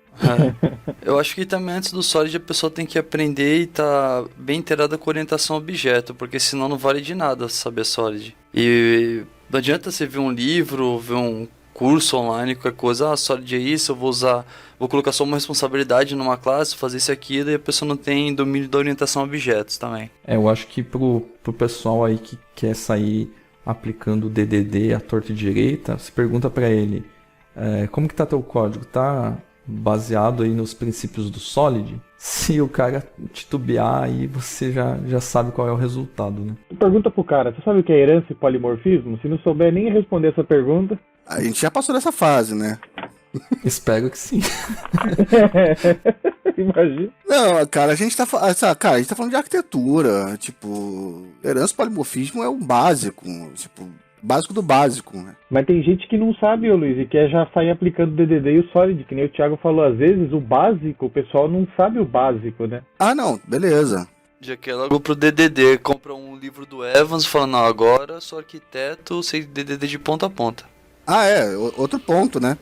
Eu acho que também antes do Solid a pessoa tem que aprender e estar bem inteirada com orientação a objeto, porque senão não vale de nada saber Solid. E não adianta você ver um livro, ver um curso online, qualquer coisa, Solid é isso, eu vou colocar só uma responsabilidade numa classe, fazer isso aqui, e a pessoa não tem domínio da orientação a objetos também. Eu acho que pro pessoal aí que quer sair aplicando o DDD à torta e direita, você pergunta para ele, como que tá teu código? Tá baseado aí nos princípios do Solid? se o cara titubear, aí você já sabe qual é o resultado, né? Pergunta pro cara, você sabe o que é herança e polimorfismo? Se não souber nem responder essa pergunta... A gente já passou dessa fase, né? Espero que sim. Imagina. Não, cara, a gente tá falando de arquitetura. Tipo, herança e polimorfismo é o básico. Tipo, básico do básico, né? Mas tem gente que não sabe, ô Luiz, e quer já sair aplicando o DDD e o Solid, que nem o Thiago falou, às vezes o básico, o pessoal não sabe o básico, né? Ah, não, beleza. Já que é logo pro DDD, compra um livro do Evans, fala, não, agora sou arquiteto, sei DDD de ponta a ponta. Ah, outro ponto, né?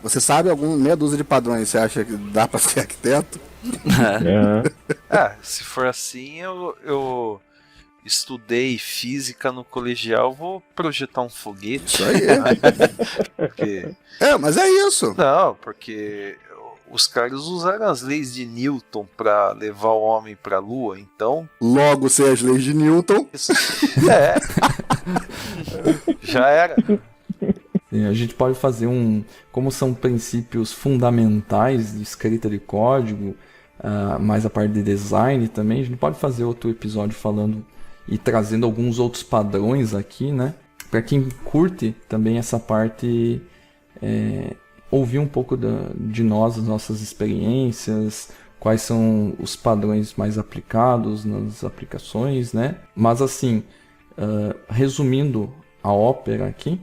Você sabe meia dúzia de padrões, você acha que dá pra ser arquiteto? Se for assim, eu estudei física no colegial, vou projetar um foguete. Isso aí. Porque... Mas é isso. Não, porque os caras usaram as leis de Newton para levar o homem para a Lua, então... Logo, sem as leis de Newton. Já era. A gente pode fazer como são princípios fundamentais de escrita de código, mais a parte de design também, a gente pode fazer outro episódio falando e trazendo alguns outros padrões aqui, né? Para quem curte também essa parte, ouvir um pouco de nós, as nossas experiências, quais são os padrões mais aplicados nas aplicações, né? Mas assim, resumindo a ópera aqui,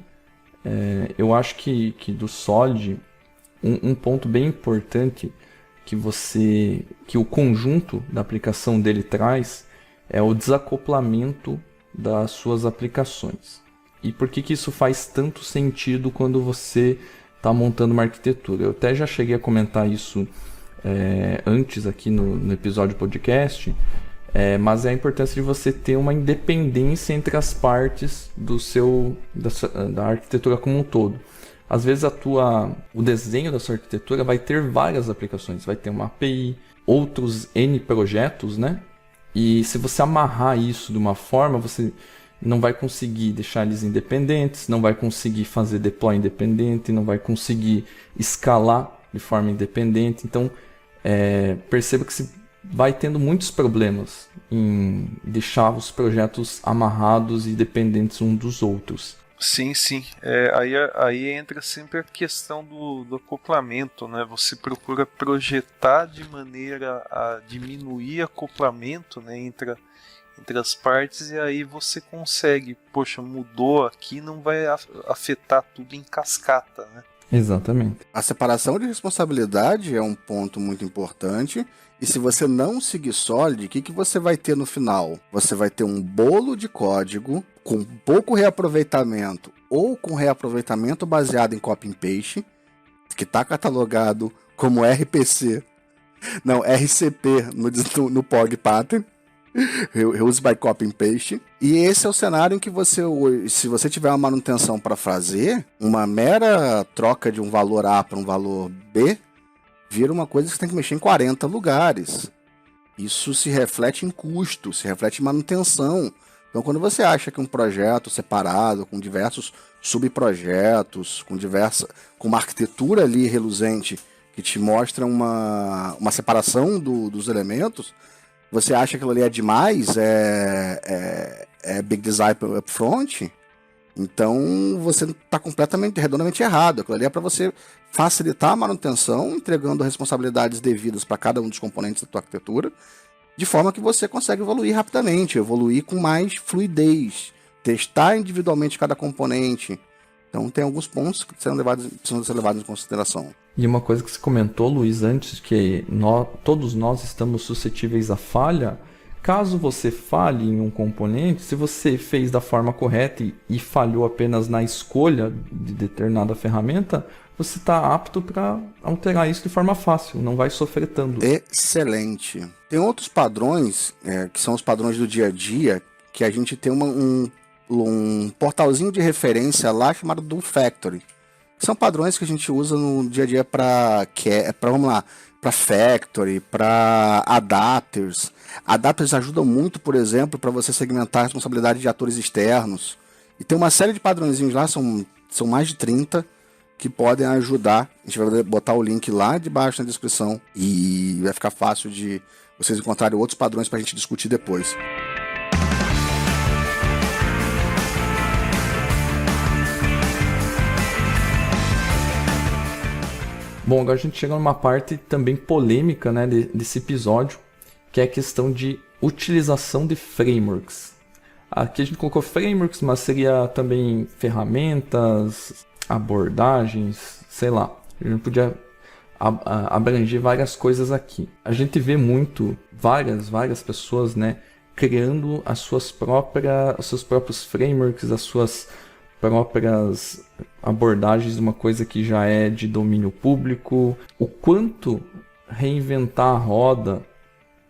eu acho que do Solid, um ponto bem importante que o conjunto da aplicação dele traz é o desacoplamento das suas aplicações. E por que isso faz tanto sentido quando você está montando uma arquitetura? Eu até já cheguei a comentar isso antes aqui no episódio podcast, mas é a importância de você ter uma independência entre as partes da arquitetura como um todo. Às vezes o desenho da sua arquitetura vai ter várias aplicações, vai ter uma API, outros N projetos, né? E se você amarrar isso de uma forma, você não vai conseguir deixar eles independentes, não vai conseguir fazer deploy independente, não vai conseguir escalar de forma independente. Então, perceba que você vai tendo muitos problemas em deixar os projetos amarrados e dependentes uns dos outros. Sim. Aí entra sempre a questão do acoplamento, né? Você procura projetar de maneira a diminuir acoplamento, né, entre as partes, e aí você consegue, mudou aqui, não vai afetar tudo em cascata, né? Exatamente. A separação de responsabilidade é um ponto muito importante. E se você não seguir Solid, o que você vai ter no final? Você vai ter um bolo de código com pouco reaproveitamento ou com reaproveitamento baseado em copy and paste, que está catalogado como RCP no POG Pattern, Reuse by Copy and Paste. E esse é o cenário em que se você tiver uma manutenção para fazer, uma mera troca de um valor A para um valor B, vira uma coisa que você tem que mexer em 40 lugares. Isso se reflete em custo, se reflete em manutenção. Então, quando você acha que um projeto separado, com diversos subprojetos, com uma arquitetura ali reluzente, que te mostra uma separação dos elementos, você acha que aquilo ali é demais, é big design upfront, então você está redondamente errado. Aquilo ali é para você facilitar a manutenção, entregando responsabilidades devidas para cada um dos componentes da tua arquitetura, de forma que você consegue evoluir rapidamente, evoluir com mais fluidez, testar individualmente cada componente. Então tem alguns pontos que precisam ser levados em consideração. E uma coisa que você comentou, Luiz, antes, que todos nós estamos suscetíveis à falha. Caso você falhe em um componente, se você fez da forma correta e falhou apenas na escolha de determinada ferramenta, você está apto para alterar isso de forma fácil, não vai sofrer tanto. Excelente. Tem outros padrões, que são os padrões do dia a dia, que a gente tem um portalzinho de referência lá chamado do Factory. São padrões que a gente usa no dia a dia para Factory, para adapters. Adapters ajudam muito, por exemplo, para você segmentar a responsabilidade de atores externos. E tem uma série de padrõezinhos lá, são mais de 30, que podem ajudar. A gente vai botar o link lá debaixo na descrição e vai ficar fácil de vocês encontrarem outros padrões para a gente discutir depois. Bom, agora a gente chega numa parte também polêmica, né, desse episódio, que é a questão de utilização de frameworks. Aqui a gente colocou frameworks, mas seria também ferramentas, abordagens, sei lá. A gente podia abranger várias coisas aqui. A gente vê muito, várias pessoas, né, criando os seus próprios frameworks, as suas próprias abordagens de uma coisa que já é de domínio público. O quanto reinventar a roda,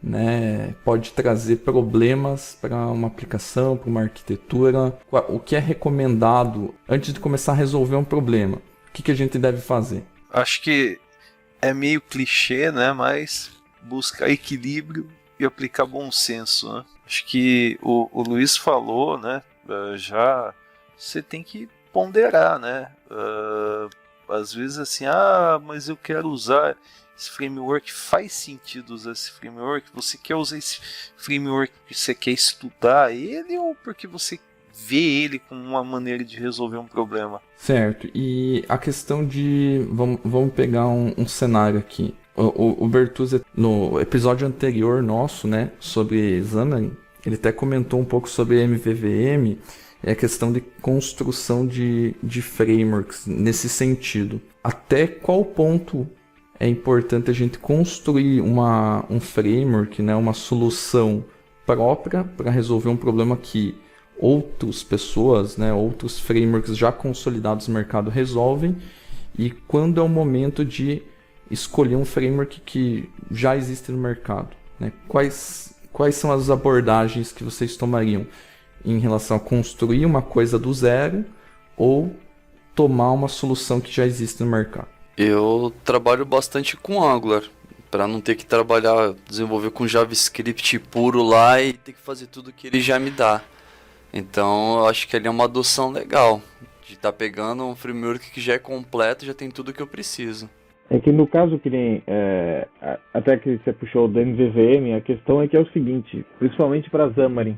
né, pode trazer problemas para uma aplicação, para uma arquitetura. O que é recomendado antes de começar a resolver um problema? O que a gente deve fazer? Acho que é meio clichê, né, mas buscar equilíbrio e aplicar bom senso, né? Acho que o Luiz falou, né, já você tem que ponderar, né? Às vezes assim, mas eu quero usar esse framework, faz sentido usar esse framework? Você quer usar esse framework porque você quer estudar ele ou porque você vê ele como uma maneira de resolver um problema? Certo, e a questão de... Vamos pegar um cenário aqui. O Bertuzzi, no episódio anterior nosso, né, sobre Xamarin, ele até comentou um pouco sobre MVVM, é a questão de construção de frameworks nesse sentido. Até qual ponto é importante a gente construir um framework, né, uma solução própria para resolver um problema que outras pessoas, né, outros frameworks já consolidados no mercado resolvem, e quando é o momento de escolher um framework que já existe no mercado, né? Quais são as abordagens que vocês tomariam em relação a construir uma coisa do zero ou tomar uma solução que já existe no mercado? Eu trabalho bastante com Angular, para não ter que desenvolver com JavaScript puro lá e ter que fazer tudo que ele já me dá. Então eu acho que ali é uma adoção legal, de estar pegando um framework que já é completo, já tem tudo que eu preciso. É que no caso que nem, até que você puxou do MVVM, a questão é que é o seguinte, principalmente para Xamarin,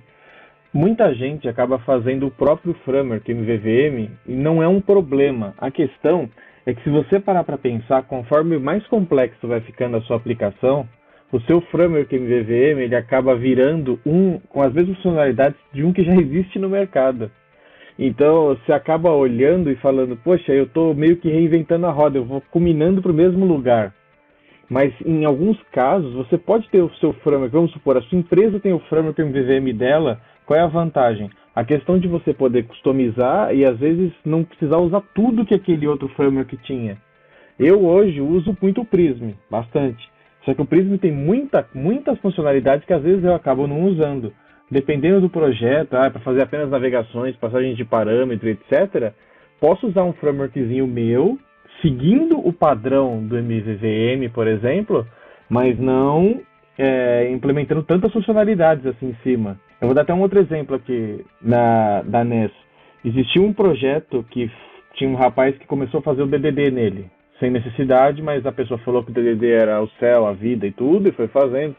muita gente acaba fazendo o próprio framework MVVM e não é um problema. A questão é que se você parar para pensar, conforme mais complexo vai ficando a sua aplicação, o seu framework MVVM ele acaba virando com as mesmas funcionalidades de um que já existe no mercado. Então você acaba olhando e falando, poxa, eu estou meio que reinventando a roda, eu vou culminando para o mesmo lugar. Mas em alguns casos você pode ter o seu framework, vamos supor, a sua empresa tem o framework MVVM dela, qual é a vantagem? A questão de você poder customizar e às vezes não precisar usar tudo que aquele outro framework tinha. Eu hoje uso muito o Prism, bastante. Só que o Prism tem muitas funcionalidades que às vezes eu acabo não usando. Dependendo do projeto, para fazer apenas navegações, passagens de parâmetro, etc., posso usar um frameworkzinho meu, seguindo o padrão do MVVM, por exemplo, mas não implementando tantas funcionalidades assim em cima. Eu vou dar até um outro exemplo aqui da NES. Existia um projeto que tinha um rapaz que começou a fazer o DDD nele, sem necessidade, mas a pessoa falou que o DDD era o céu, a vida e tudo, e foi fazendo.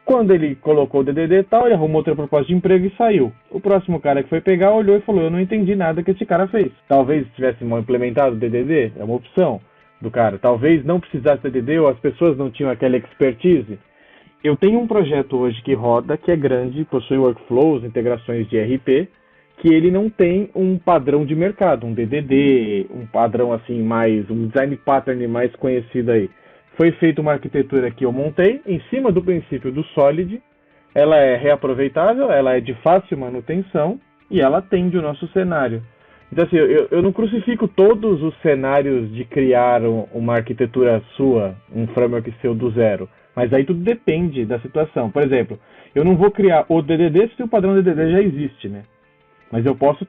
Quando ele colocou o DDD e tal, ele arrumou outra proposta de emprego e saiu. O próximo cara que foi pegar olhou e falou, eu não entendi nada que esse cara fez. Talvez tivesse mal implementado o DDD, é uma opção do cara. Talvez não precisasse do DDD ou as pessoas não tinham aquela expertise. Eu tenho um projeto hoje que roda, que é grande, possui workflows, integrações de ERP, que ele não tem um padrão de mercado, um DDD, um padrão assim mais, um design pattern mais conhecido aí. Foi feita uma arquitetura que eu montei em cima do princípio do Solid, ela é reaproveitável, ela é de fácil manutenção e ela atende o nosso cenário. Então assim, eu não crucifico todos os cenários de criar uma arquitetura sua, um framework seu do zero, mas aí tudo depende da situação. Por exemplo, eu não vou criar o DDD se o padrão DDD já existe, né? Mas eu posso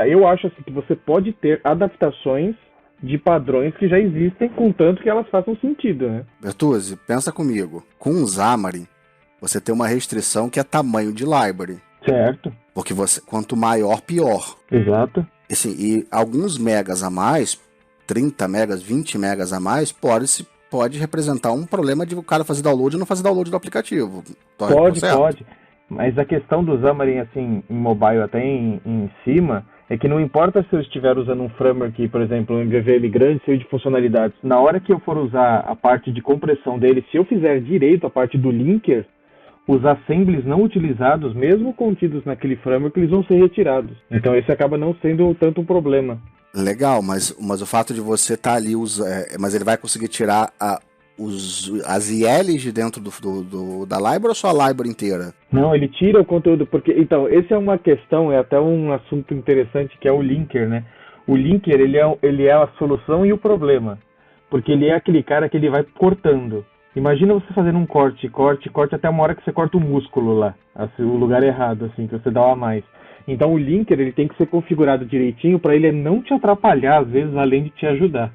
eu acho assim que você pode ter adaptações de padrões que já existem, contanto que elas façam sentido, né? Bertuzzi, pensa comigo. Com o Xamarin, você tem uma restrição que é tamanho de library. Certo. Porque quanto maior, pior. Exato. Assim, e alguns megas a mais, 30 megas, 20 megas a mais, pode representar um problema de o cara fazer download e não fazer download do aplicativo. Pode. Mas a questão do Xamarin, assim, em mobile até em cima, é que não importa se eu estiver usando um framework, por exemplo, um MVVM grande, cheio de funcionalidades. Na hora que eu for usar a parte de compressão dele, se eu fizer direito a parte do linker, os assemblies não utilizados, mesmo contidos naquele framework, eles vão ser retirados. Então esse acaba não sendo tanto um problema. Legal, mas o fato de você estar ali, mas ele vai conseguir tirar as ILs de dentro da library ou só a library inteira? Não, ele tira o conteúdo, porque... Então, essa é uma questão, é até um assunto interessante, que é o linker, né? O linker, ele é a solução e o problema. Porque ele é aquele cara que ele vai cortando. Imagina você fazendo um corte até uma hora que você corta o músculo lá, assim, o lugar errado, assim, que você dá a mais. Então o linker, ele tem que ser configurado direitinho para ele não te atrapalhar, às vezes, além de te ajudar.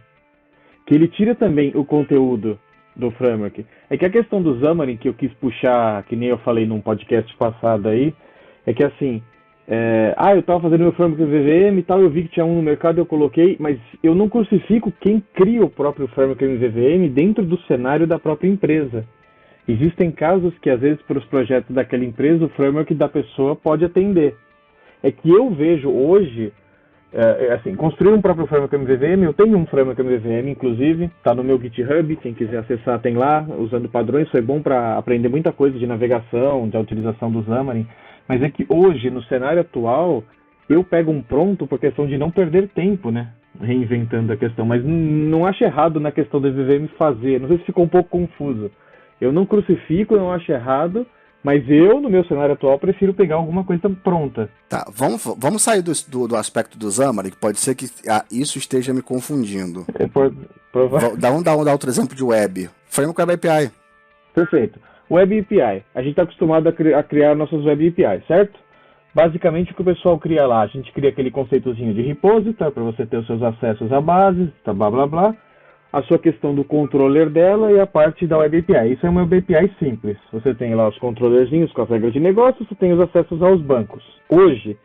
Que ele tira também o conteúdo do framework. É que a questão do Xamarin, que eu quis puxar, que nem eu falei num podcast passado aí, é que assim, eu tava fazendo meu framework MVVM e tal, eu vi que tinha um no mercado, eu coloquei, mas eu não crucifico quem cria o próprio framework MVVM dentro do cenário da própria empresa. Existem casos que, às vezes, para os projetos daquela empresa, o framework da pessoa pode atender. É que eu vejo hoje, assim, construir um próprio framework MVVM, eu tenho um framework MVVM, inclusive, está no meu GitHub, quem quiser acessar tem lá, usando padrões, foi bom para aprender muita coisa de navegação, de utilização do Xamarin, mas é que hoje, no cenário atual, eu pego um pronto por questão de não perder tempo, né, reinventando a questão, mas não acho errado na questão do MVVM fazer, não sei se ficou um pouco confuso, eu não crucifico, não acho errado, mas eu, no meu cenário atual, prefiro pegar alguma coisa pronta. Tá, vamos sair do aspecto do Xamarin, que pode ser que isso esteja me confundindo. Vamos dar outro exemplo de web. Framework Web API. Perfeito. Web API. A gente está acostumado a criar nossas Web API, certo? Basicamente, o que o pessoal cria lá? A gente cria aquele conceitozinho de repository para você ter os seus acessos a bases, tá, blá, blá, blá. A sua questão do controller dela e a parte da Web API. Isso é uma Web API simples. Você tem lá os controllerzinhos com as regras de negócio, você tem os acessos aos bancos. Hoje,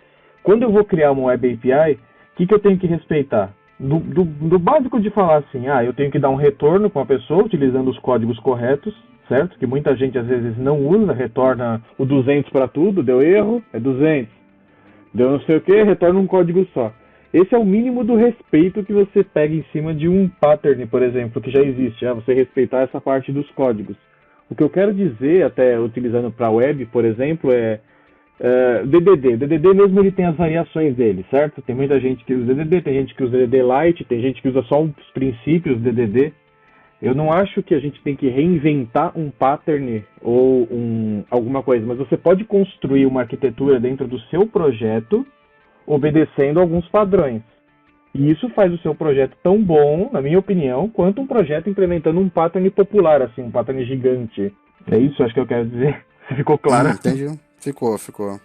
quando eu vou criar uma Web API, o que eu tenho que respeitar? Do básico de falar assim, eu tenho que dar um retorno com a pessoa utilizando os códigos corretos, certo? Que muita gente às vezes não usa, retorna o 200 para tudo, deu erro, é 200. Deu não sei o que, retorna um código só. Esse é o mínimo do respeito que você pega em cima de um pattern, por exemplo, que já existe, você respeitar essa parte dos códigos. O que eu quero dizer, até utilizando para web, por exemplo, é DDD. O DDD mesmo ele tem as variações dele, certo? Tem muita gente que usa DDD, tem gente que usa DDD Lite, tem gente que usa só os princípios DDD. Eu não acho que a gente tem que reinventar um pattern ou alguma coisa, mas você pode construir uma arquitetura dentro do seu projeto obedecendo alguns padrões. E isso faz o seu projeto tão bom, na minha opinião, quanto um projeto implementando um pattern popular, assim, um pattern gigante. É isso, acho que eu quero dizer. Ficou claro? Entendi. Ficou.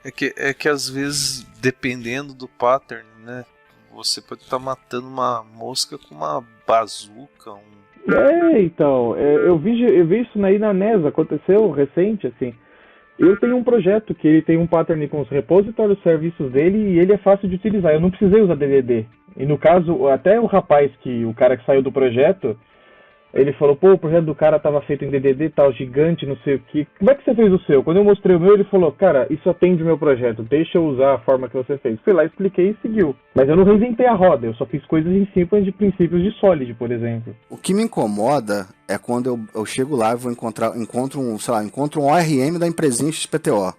É que às vezes, dependendo do pattern, né, você pode estar matando uma mosca com uma bazuca, então, eu vi isso aí na NES, aconteceu recente, assim. Eu tenho um projeto que ele tem um pattern com os repositórios, os serviços dele, e ele é fácil de utilizar. Eu não precisei usar DDD. E no caso, até o cara que saiu do projeto, ele falou, o projeto do cara estava feito em DDD, tal, gigante, não sei o que. Como é que você fez o seu? Quando eu mostrei o meu, ele falou, cara, isso atende o meu projeto, deixa eu usar a forma que você fez. Fui lá, expliquei e seguiu. Mas eu não reinventei a roda, eu só fiz coisas em cima de princípios de Solid, por exemplo. O que me incomoda é quando eu chego lá e encontro um ORM da empresinha XPTO.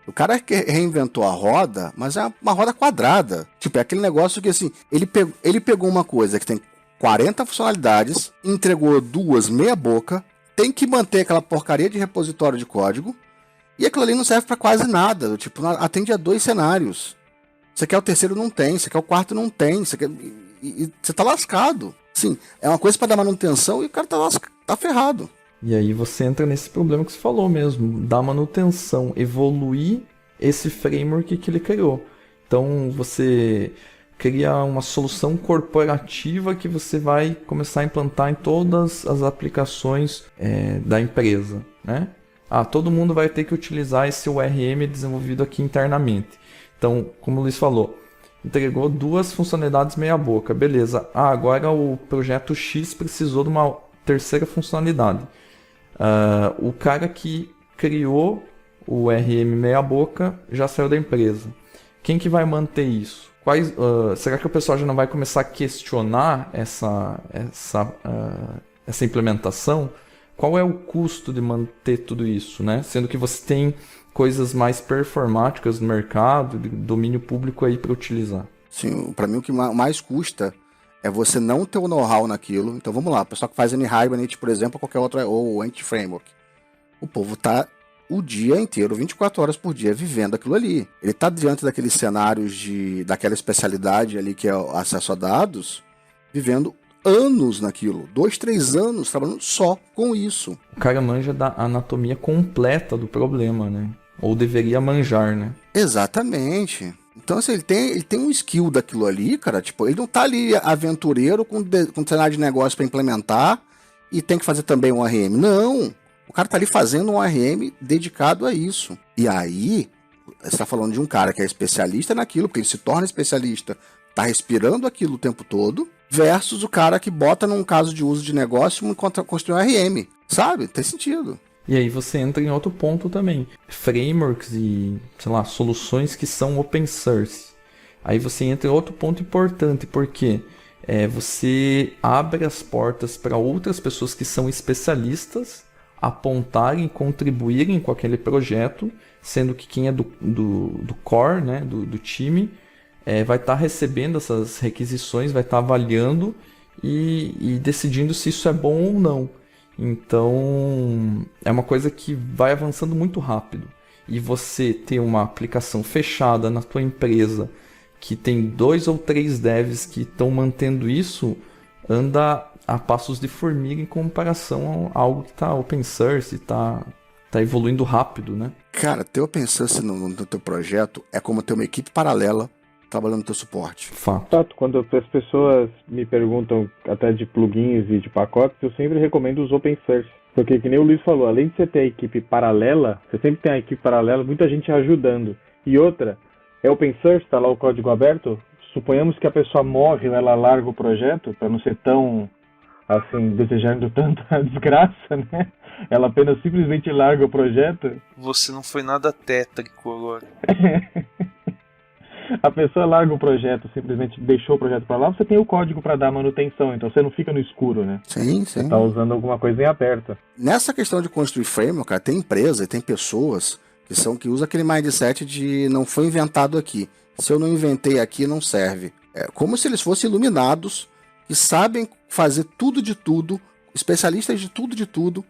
O cara que reinventou a roda, mas é uma roda quadrada. Tipo, é aquele negócio que, assim, ele pegou uma coisa que tem 40 funcionalidades, entregou 2 meia boca, tem que manter aquela porcaria de repositório de código, e aquilo ali não serve pra quase nada. Tipo, atende a 2 cenários. Você quer o terceiro, não tem. Você quer o quarto, não tem. E você tá lascado. Sim, é uma coisa pra dar manutenção e o cara tá ferrado. E aí você entra nesse problema que você falou mesmo, dar manutenção, evoluir esse framework que ele criou. Então você cria uma solução corporativa que você vai começar a implantar em todas as aplicações da empresa, né? Todo mundo vai ter que utilizar esse URM desenvolvido aqui internamente. Então, como o Luiz falou, entregou 2 funcionalidades meia boca, beleza. Agora o projeto X precisou de uma terceira funcionalidade. O cara que criou o RM meia boca já saiu da empresa. Quem que vai manter isso? Será que o pessoal já não vai começar a questionar essa implementação? Qual é o custo de manter tudo isso, né? Sendo que você tem coisas mais performáticas no mercado, de domínio público aí para utilizar. Sim, para mim o que mais custa é você não ter o know-how naquilo. Então vamos lá, o pessoal que faz N-Hibernate, por exemplo, ou qualquer outra, ou Anti-Framework. O povo tá o dia inteiro, 24 horas por dia, vivendo aquilo ali. Ele tá diante daqueles cenários daquela especialidade ali que é o acesso a dados, vivendo anos naquilo, 2, 3 anos trabalhando só com isso. O cara manja da anatomia completa do problema, né? Ou deveria manjar, né? Exatamente. Então, assim, ele tem um skill daquilo ali, cara. Tipo, ele não tá ali aventureiro com cenário de negócio para implementar e tem que fazer também um ARM. Não. O cara tá ali fazendo um ARM dedicado a isso. E aí, você tá falando de um cara que é especialista naquilo, porque ele se torna especialista, tá respirando aquilo o tempo todo, versus o cara que bota num caso de uso de negócio e construir um ARM. Sabe? Tem sentido. E aí você entra em outro ponto também. Frameworks e, sei lá, soluções que são open source. Aí você entra em outro ponto importante, porque você abre as portas para outras pessoas que são especialistas apontarem, contribuírem com aquele projeto, sendo que quem é do core, né, do time, vai estar recebendo essas requisições, vai estar avaliando e decidindo se isso é bom ou não. Então, é uma coisa que vai avançando muito rápido. E você ter uma aplicação fechada na tua empresa, que tem 2 ou 3 devs que estão mantendo isso, anda a passos de formiga em comparação a algo que está open source, está evoluindo rápido, né? Cara, ter open source no teu projeto é como ter uma equipe paralela trabalhando no teu suporte. Fato. Quando as pessoas me perguntam até de plugins e de pacotes, eu sempre recomendo os open source. Porque, que nem o Luiz falou, além de você ter a equipe paralela, você sempre tem a equipe paralela, muita gente ajudando. E outra, é open source, tá lá o código aberto, suponhamos que a pessoa morre ou ela larga o projeto, para não ser tão, assim, desejando tanta desgraça, né? Ela apenas simplesmente larga o projeto. Você não foi nada tétrico agora. A pessoa larga o projeto, simplesmente deixou o projeto para lá, você tem o código para dar manutenção, então você não fica no escuro, né? Sim. Você tá usando alguma coisa em aberto. Nessa questão de construir framework, cara, tem empresa e tem pessoas que usam aquele mindset de não foi inventado aqui. Se eu não inventei aqui, não serve. É como se eles fossem iluminados, que sabem fazer tudo de tudo, especialistas de tudo.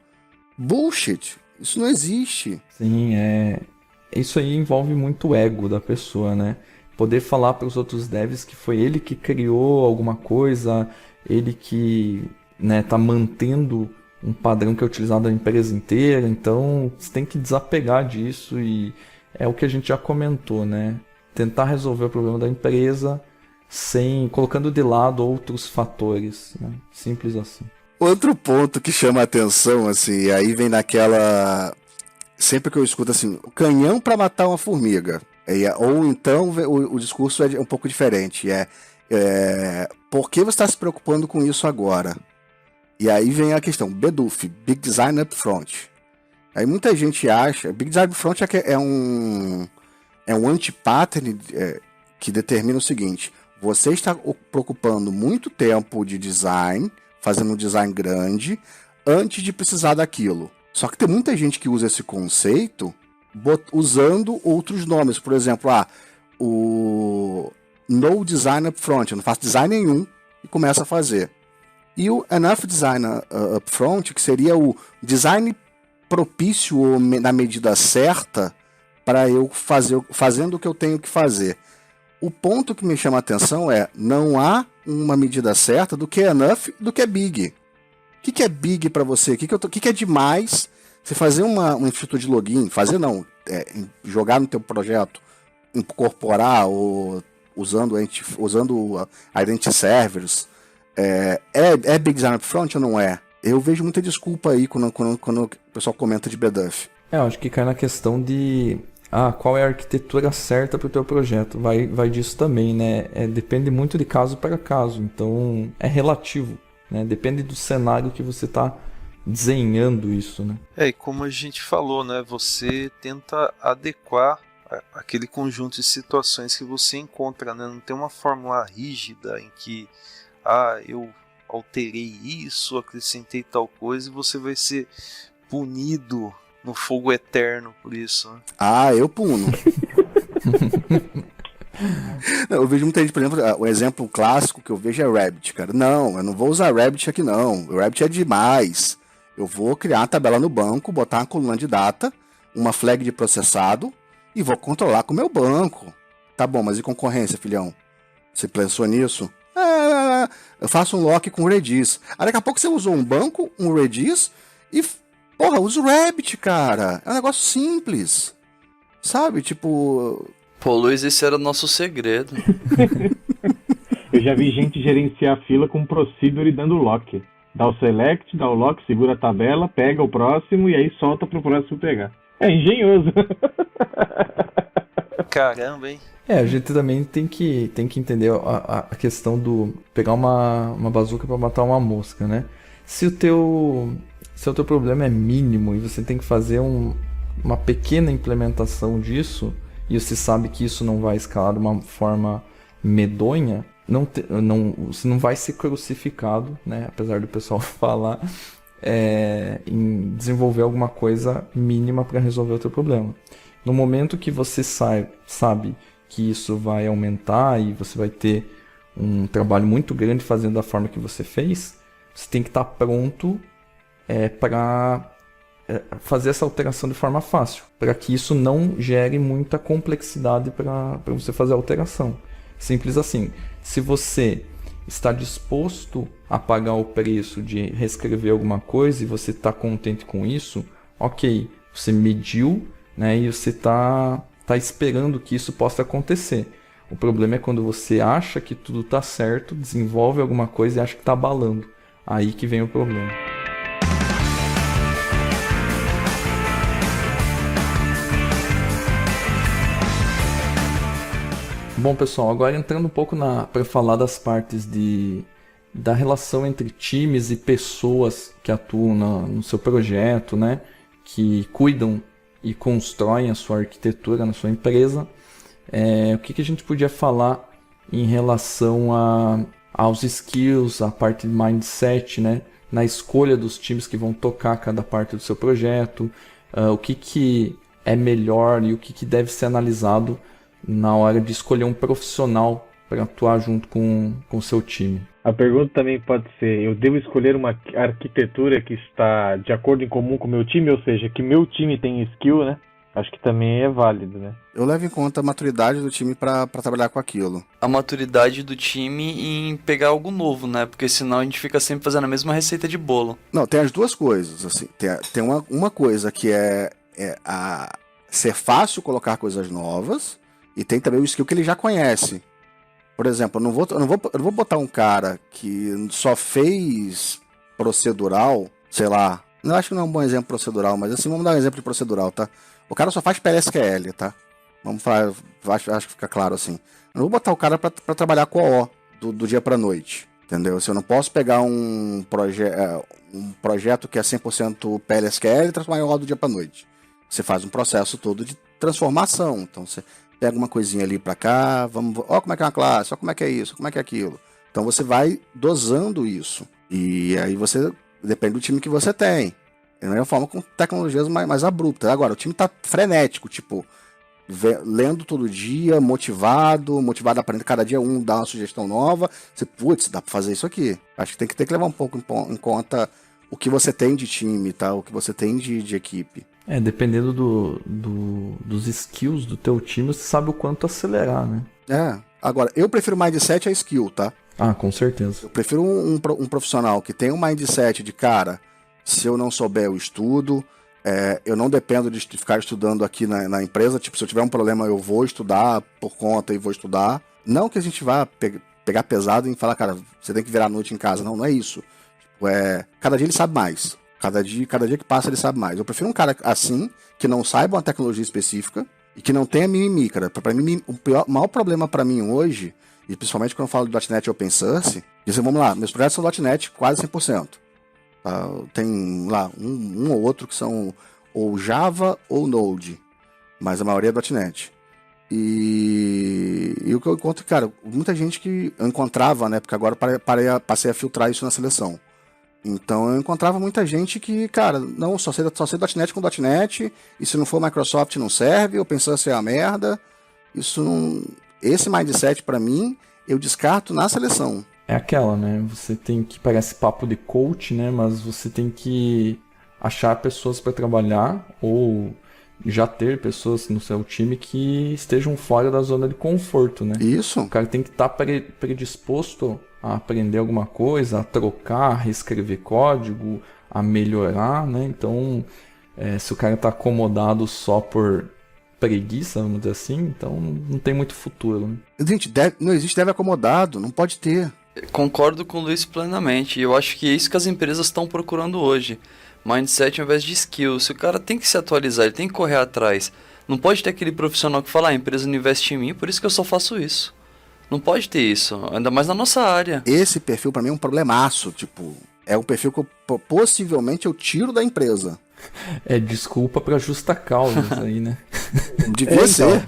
Bullshit. Isso não existe. Sim, isso aí envolve muito o ego da pessoa, né? Poder falar para os outros devs que foi ele que criou alguma coisa, ele que, né, tá mantendo um padrão que é utilizado na empresa inteira, então você tem que desapegar disso e é o que a gente já comentou, né? Tentar resolver o problema da empresa colocando de lado outros fatores, né? Simples assim. Outro ponto que chama a atenção, assim, aí vem naquela... Sempre que eu escuto assim, o canhão para matar uma formiga. Ou então o discurso é um pouco diferente. Por que você está se preocupando com isso agora? E aí vem a questão, BDUF, Big Design Upfront. Aí muita gente acha... Big Design Upfront é um anti-pattern que determina o seguinte: você está preocupando muito tempo de design, fazendo um design grande, antes de precisar daquilo. Só que tem muita gente que usa esse conceito usando outros nomes. Por exemplo, o No Design Upfront. Eu não faço design nenhum e começo a fazer. E o Enough Design Upfront, que seria o design propício ou na medida certa para eu fazendo o que eu tenho que fazer. O ponto que me chama a atenção é: não há uma medida certa do que é enough e do que é big. O que é big para você? O que é demais? Você fazer uma infraestrutura de login, jogar no teu projeto, incorporar ou usando Identity Servers, é Big Design Upfront ou não é? Eu vejo muita desculpa aí quando o pessoal comenta de BDUF. Eu acho que cai na questão de qual é a arquitetura certa para o teu projeto? Vai disso também, né? Depende muito de caso para caso, então é relativo, né? Depende do cenário que você está desenhando isso, né? E como a gente falou, né? Você tenta adequar aquele conjunto de situações que você encontra, né? Não tem uma fórmula rígida em que eu alterei isso, acrescentei tal coisa e você vai ser punido no fogo eterno por isso, né? Eu puno. Eu vejo muita gente, por exemplo, o exemplo clássico que eu vejo é Rabbit, cara. Não, eu não vou usar Rabbit aqui não. O Rabbit é demais. Eu vou criar uma tabela no banco, botar uma coluna de data, uma flag de processado e vou controlar com o meu banco. Tá bom, mas e concorrência, filhão? Você pensou nisso? Eu faço um lock com o Redis. Aí daqui a pouco você usou um banco, um Redis e... Porra, usa o Rabbit, cara. É um negócio simples. Sabe, tipo... Pô, Luiz, esse era o nosso segredo. Eu já vi gente gerenciar fila com procedure dando lock. Dá o select, dá o lock, segura a tabela, pega o próximo e aí solta pro próximo pegar. É engenhoso. Caramba, hein? A gente também tem que entender a questão do pegar uma bazuca para matar uma mosca, né? Se o teu problema é mínimo e você tem que fazer uma pequena implementação disso e você sabe que isso não vai escalar de uma forma medonha, você não vai ser crucificado, né? Apesar do pessoal falar, em desenvolver alguma coisa mínima para resolver o teu problema. No momento que você sabe que isso vai aumentar e você vai ter um trabalho muito grande fazendo da forma que você fez, você tem que estar pronto para fazer essa alteração de forma fácil, para que isso não gere muita complexidade para você fazer a alteração. Simples assim. Se você está disposto a pagar o preço de reescrever alguma coisa e você está contente com isso, ok, você mediu, né, e você está esperando que isso possa acontecer. O problema é quando você acha que tudo está certo, desenvolve alguma coisa e acha que está abalando. Aí que vem o problema. Bom, pessoal, agora entrando um pouco para falar das partes da relação entre times e pessoas que atuam no seu projeto, né? Que cuidam e constroem a sua arquitetura na sua empresa. O que a gente podia falar em relação aos skills, a parte de mindset, né? Na escolha dos times que vão tocar cada parte do seu projeto, o que é melhor e o que deve ser analisado na hora de escolher um profissional para atuar junto com o seu time. A pergunta também pode ser, eu devo escolher uma arquitetura que está de acordo em comum com o meu time, ou seja, que meu time tem skill, né? Acho que também é válido, né? Eu levo em conta a maturidade do time para trabalhar com aquilo. A maturidade do time em pegar algo novo, né? Porque senão a gente fica sempre fazendo a mesma receita de bolo. Não, tem as duas coisas, assim. Tem uma coisa que é ser fácil colocar coisas novas e tem também o skill que ele já conhece. Por exemplo, eu não vou botar um cara que só fez procedural, sei lá. Eu acho que não é um bom exemplo procedural, mas assim, vamos dar um exemplo de procedural, tá? O cara só faz PLSQL, tá? Vamos falar, acho que fica claro assim. Eu não vou botar o cara pra trabalhar com o do dia pra noite, entendeu? Se eu não posso pegar um projeto que é 100% PLSQL e transformar em O do dia pra noite. Você faz um processo todo de transformação. Então você pega uma coisinha ali pra cá, ó como é que é uma classe, ó como é que é isso, como é que é aquilo. Então você vai dosando isso. E aí você, depende do time que você tem. Da mesma forma com tecnologias mais abruptas. Agora, o time tá frenético, tipo, lendo todo dia, motivado a aprender cada dia dá uma sugestão nova. Você, putz, dá pra fazer isso aqui. Acho que tem que levar um pouco em conta o que você tem de time, tá? O que você tem de equipe. Dependendo dos skills do teu time, você sabe o quanto acelerar, né? Agora, eu prefiro mindset a skill, tá? Com certeza. Eu prefiro um profissional que tem um mindset de, cara, se eu não souber, eu estudo. Eu não dependo de ficar estudando aqui na empresa. Tipo, se eu tiver um problema, eu vou estudar por conta e vou estudar. Não que a gente vá pegar pesado e falar, cara, você tem que virar a noite em casa. Não é isso. Tipo, cada dia ele sabe mais. Cada dia que passa ele sabe mais. Eu prefiro um cara assim, que não saiba uma tecnologia específica, e que não tenha mimimi, cara. Pra mim, o maior problema pra mim hoje, e principalmente quando eu falo de .NET Open Source, vamos lá, meus projetos são .NET quase 100%. Tem lá um ou outro que são ou Java ou Node, mas a maioria é .NET. E o que eu encontro, cara, muita gente que eu encontrava, né, porque agora passei a filtrar isso na seleção. Então eu encontrava muita gente que, cara, não, só sei .NET com .NET, e se não for Microsoft não serve, eu pensando assim, é uma merda. Isso não... Esse mindset pra mim, eu descarto na seleção. É aquela, né? Você tem que, parece papo de coach, né? Mas você tem que achar pessoas para trabalhar ou já ter pessoas no seu time que estejam fora da zona de conforto, né? Isso. O cara tem que estar predisposto a aprender alguma coisa, a trocar, a reescrever código, a melhorar, né? Então, se o cara está acomodado só por preguiça, vamos dizer assim, então não tem muito futuro, né? Gente, não existe deve acomodado, não pode ter. Concordo com o Luiz plenamente. Eu acho que é isso que as empresas estão procurando hoje. Mindset ao invés de skills. O cara tem que se atualizar, ele tem que correr atrás. Não pode ter aquele profissional que fala, a empresa não investe em mim, por isso que eu só faço isso. Não pode ter isso, ainda mais na nossa área. Esse perfil pra mim é um problemaço, tipo, é um perfil que possivelmente eu tiro da empresa. É desculpa pra justa causa isso aí, né? Devia ser.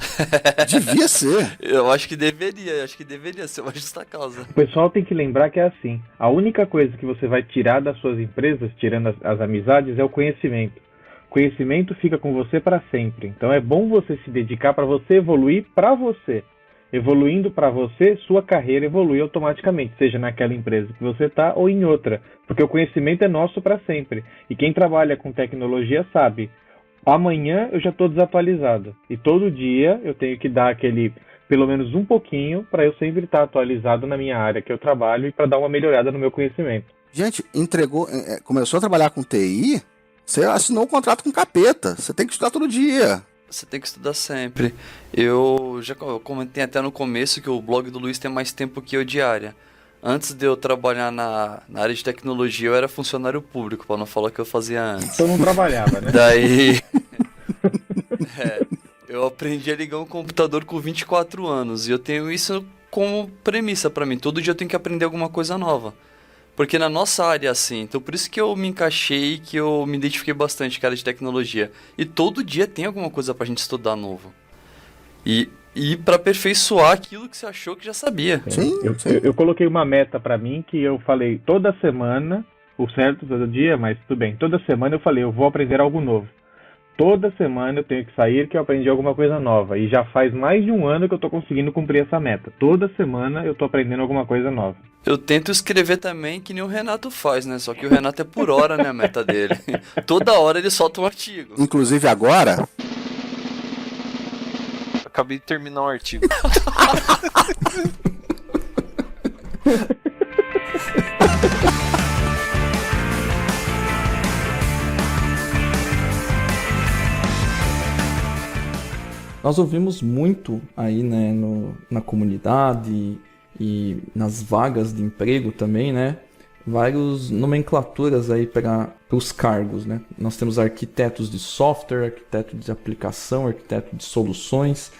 Devia ser. Eu acho que deveria ser uma justa causa. O pessoal tem que lembrar que é assim. A única coisa que você vai tirar das suas empresas, tirando as amizades, é o conhecimento. O conhecimento fica com você para sempre. Então é bom você se dedicar para você evoluir para você. Evoluindo para você, sua carreira evolui automaticamente, seja naquela empresa que você está ou em outra, porque o conhecimento é nosso para sempre. E quem trabalha com tecnologia sabe, amanhã eu já estou desatualizado. E todo dia eu tenho que dar pelo menos um pouquinho, para eu sempre estar atualizado na minha área que eu trabalho e para dar uma melhorada no meu conhecimento. Gente, começou a trabalhar com TI, você assinou um contrato com capeta, você tem que estudar todo dia. Você tem que estudar sempre. Eu comentei até no começo que o blog do Luiz tem mais tempo que eu de área. Antes de eu trabalhar na área de tecnologia, eu era funcionário público, para não falar o que eu fazia antes. Então não trabalhava, né? Daí... eu aprendi a ligar um computador com 24 anos. E eu tenho isso como premissa para mim. Todo dia eu tenho que aprender alguma coisa nova. Porque na nossa área é assim, então por isso que eu me encaixei, que eu me identifiquei bastante com a área de tecnologia. E todo dia tem alguma coisa pra gente estudar novo. E pra aperfeiçoar aquilo que você achou que já sabia. Sim, eu coloquei uma meta pra mim que eu falei toda semana, o certo todo dia, mas tudo bem. Toda semana eu falei, eu vou aprender algo novo. Toda semana eu tenho que sair que eu aprendi alguma coisa nova. E já faz mais de um ano que eu tô conseguindo cumprir essa meta. Toda semana eu tô aprendendo alguma coisa nova. Eu tento escrever também que nem o Renato faz, né? Só que o Renato é por hora, né, a meta dele. Toda hora ele solta um artigo. Inclusive agora... Acabei de terminar um artigo. Nós ouvimos muito aí, né, na comunidade e nas vagas de emprego também, né, várias nomenclaturas aí para os cargos, né. Nós temos arquitetos de software, arquiteto de aplicação, arquiteto de soluções.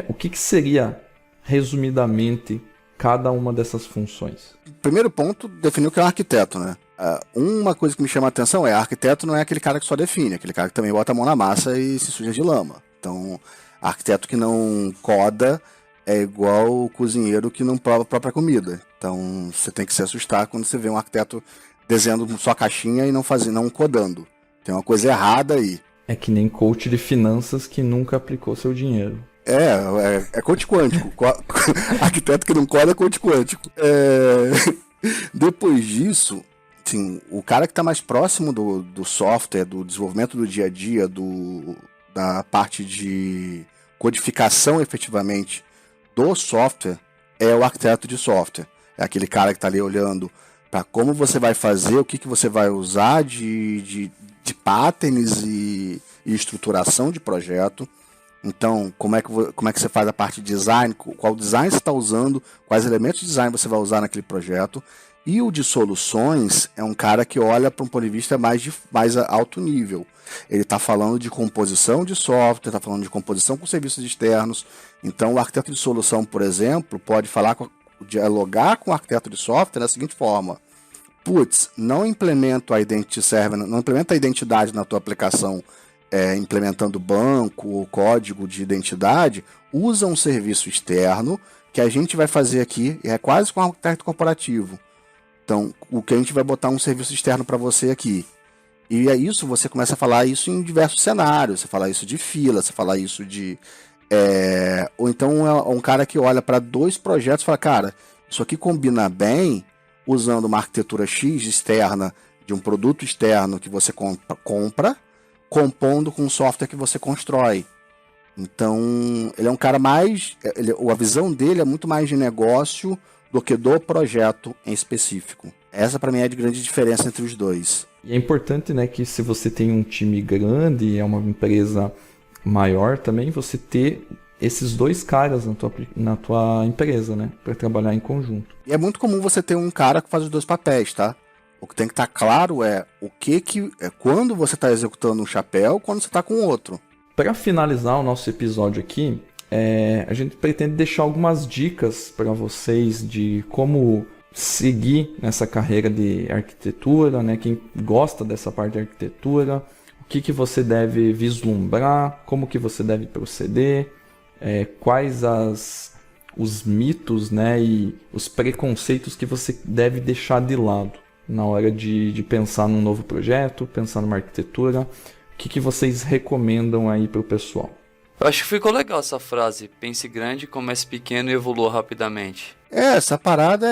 O que seria, resumidamente, cada uma dessas funções? Primeiro ponto, definir o que é um arquiteto, né? Uma coisa que me chama a atenção arquiteto não é aquele cara que só define, aquele cara que também bota a mão na massa e se suja de lama. Então, arquiteto que não coda é igual o cozinheiro que não prova a própria comida. Então, você tem que se assustar quando você vê um arquiteto desenhando só caixinha e não codando. Tem uma coisa errada aí. É que nem coach de finanças que nunca aplicou seu dinheiro. É coach quântico. Arquiteto que não coda é coach quântico. Depois disso, assim, o cara que está mais próximo do software, do desenvolvimento do dia a dia, da parte de codificação efetivamente do software, é o arquiteto de software. É aquele cara que está ali olhando para como você vai fazer, o que você vai usar de patterns e estruturação de projeto. Então, como é que você faz a parte de design, qual design você está usando, quais elementos de design você vai usar naquele projeto. E o de soluções é um cara que olha para um ponto de vista mais alto nível. Ele está falando de composição de software, está falando de composição com serviços externos. Então, o arquiteto de solução, por exemplo, pode dialogar com o arquiteto de software da seguinte forma: putz, não implemento a Identity Server, não implementa a identidade na tua aplicação, implementando banco ou código de identidade, usa um serviço externo que a gente vai fazer aqui, é quase com um arquiteto corporativo. Então, o que a gente vai botar um serviço externo para você aqui. E é isso, você começa a falar isso em diversos cenários. Você fala isso de fila, você fala isso de... Ou então é um cara que olha para 2 projetos e fala, cara, isso aqui combina bem usando uma arquitetura X externa de um produto externo que você compra, compondo com um software que você constrói. Então, ele é um cara mais... a visão dele é muito mais de negócio do que do projeto em específico. Essa, para mim, é a grande diferença entre os dois. E é importante, né, que se você tem um time grande, é uma empresa maior também, você ter esses 2 caras na tua empresa, né, para trabalhar em conjunto. E é muito comum você ter um cara que faz os 2 papéis, tá? O que tem que estar claro é quando você está executando um chapéu, quando você está com outro. Para finalizar o nosso episódio aqui, a gente pretende deixar algumas dicas para vocês de como seguir nessa carreira de arquitetura, né? Quem gosta dessa parte de arquitetura, o que você deve vislumbrar, como que você deve proceder, quais os mitos, né, e os preconceitos que você deve deixar de lado na hora de pensar num novo projeto, pensar numa arquitetura. O que vocês recomendam aí para o pessoal? Eu acho que ficou legal essa frase. Pense grande, comece pequeno e evolua rapidamente. Essa parada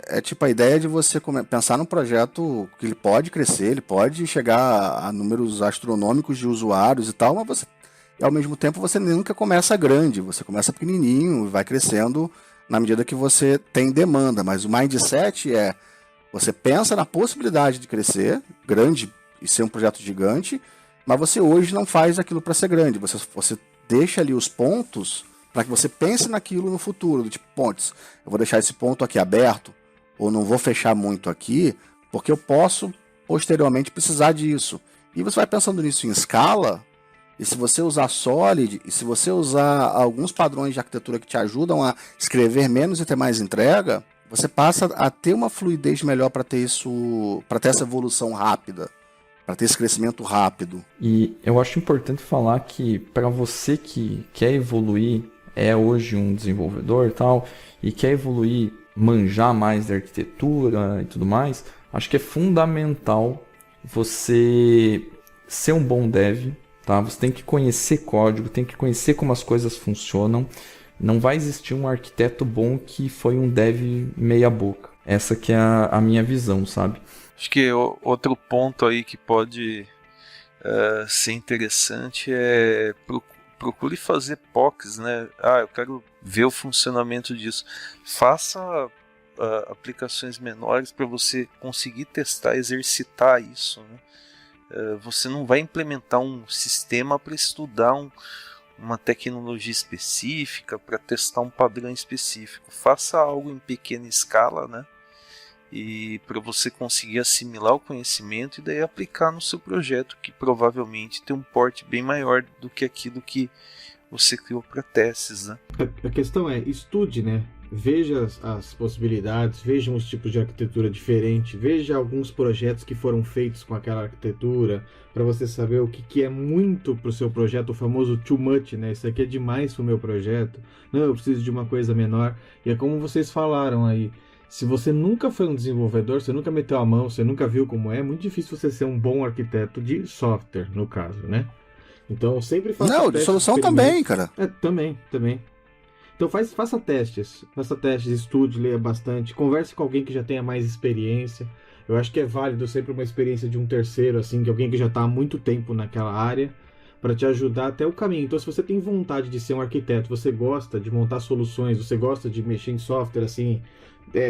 é tipo a ideia de você pensar num projeto que ele pode crescer, ele pode chegar a números astronômicos de usuários e tal, mas ao mesmo tempo você nunca começa grande, você começa pequenininho e vai crescendo na medida que você tem demanda. Mas o mindset você pensa na possibilidade de crescer grande e ser um projeto gigante, mas você hoje não faz aquilo para ser grande. Você deixa ali os pontos para que você pense naquilo no futuro. Do tipo, pontos, eu vou deixar esse ponto aqui aberto, ou não vou fechar muito aqui, porque eu posso posteriormente precisar disso. E você vai pensando nisso em escala, e se você usar Solid, e se você usar alguns padrões de arquitetura que te ajudam a escrever menos e ter mais entrega, você passa a ter uma fluidez melhor para ter essa evolução rápida, para ter esse crescimento rápido. E eu acho importante falar que para você que quer evoluir, é hoje um desenvolvedor e tal, e quer evoluir, manjar mais de arquitetura e tudo mais, acho que é fundamental você ser um bom dev, tá? Você tem que conhecer código, tem que conhecer como as coisas funcionam. Não vai existir um arquiteto bom que foi um dev meia boca. Essa que é a minha visão, sabe? Acho que outro ponto aí que pode ser interessante é procure fazer POCs, né? Eu quero ver o funcionamento disso. Faça aplicações menores para você conseguir testar, exercitar isso, né? Você não vai implementar um sistema para estudar uma tecnologia específica, para testar um padrão específico. Faça algo em pequena escala, né? E para você conseguir assimilar o conhecimento e daí aplicar no seu projeto, que provavelmente tem um porte bem maior do que aquilo que você criou para testes, né? A questão é, estude, né? Veja as possibilidades, veja os tipos de arquitetura diferente, veja alguns projetos que foram feitos com aquela arquitetura, para você saber o que é muito para o seu projeto, o famoso too much, né? Isso aqui é demais para o meu projeto, não, eu preciso de uma coisa menor. E é como vocês falaram aí, se você nunca foi um desenvolvedor, você nunca meteu a mão, você nunca viu como é muito difícil você ser um bom arquiteto de software, no caso, né? Então, sempre faça testes. Não, de solução também, cara. Também. Então, faça testes, estude, leia bastante, converse com alguém que já tenha mais experiência. Eu acho que é válido sempre uma experiência de um terceiro, assim, de alguém que já está há muito tempo naquela área, para te ajudar até o caminho. Então, se você tem vontade de ser um arquiteto, você gosta de montar soluções, você gosta de mexer em software, assim,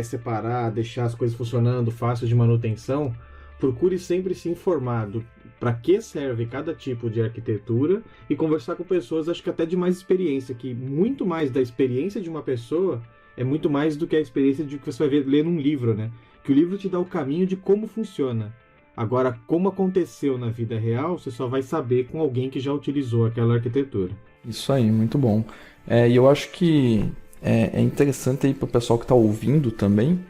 separar, deixar as coisas funcionando, fácil de manutenção, procure sempre se informar para que serve cada tipo de arquitetura e conversar com pessoas, acho que até de mais experiência, que muito mais da experiência de uma pessoa é muito mais do que a experiência de que você vai ler num livro, né? que o livro te dá o caminho de como funciona. Agora, como aconteceu na vida real, você só vai saber com alguém que já utilizou aquela arquitetura. Isso aí, muito bom. E eu acho que é interessante aí para o pessoal que está ouvindo também,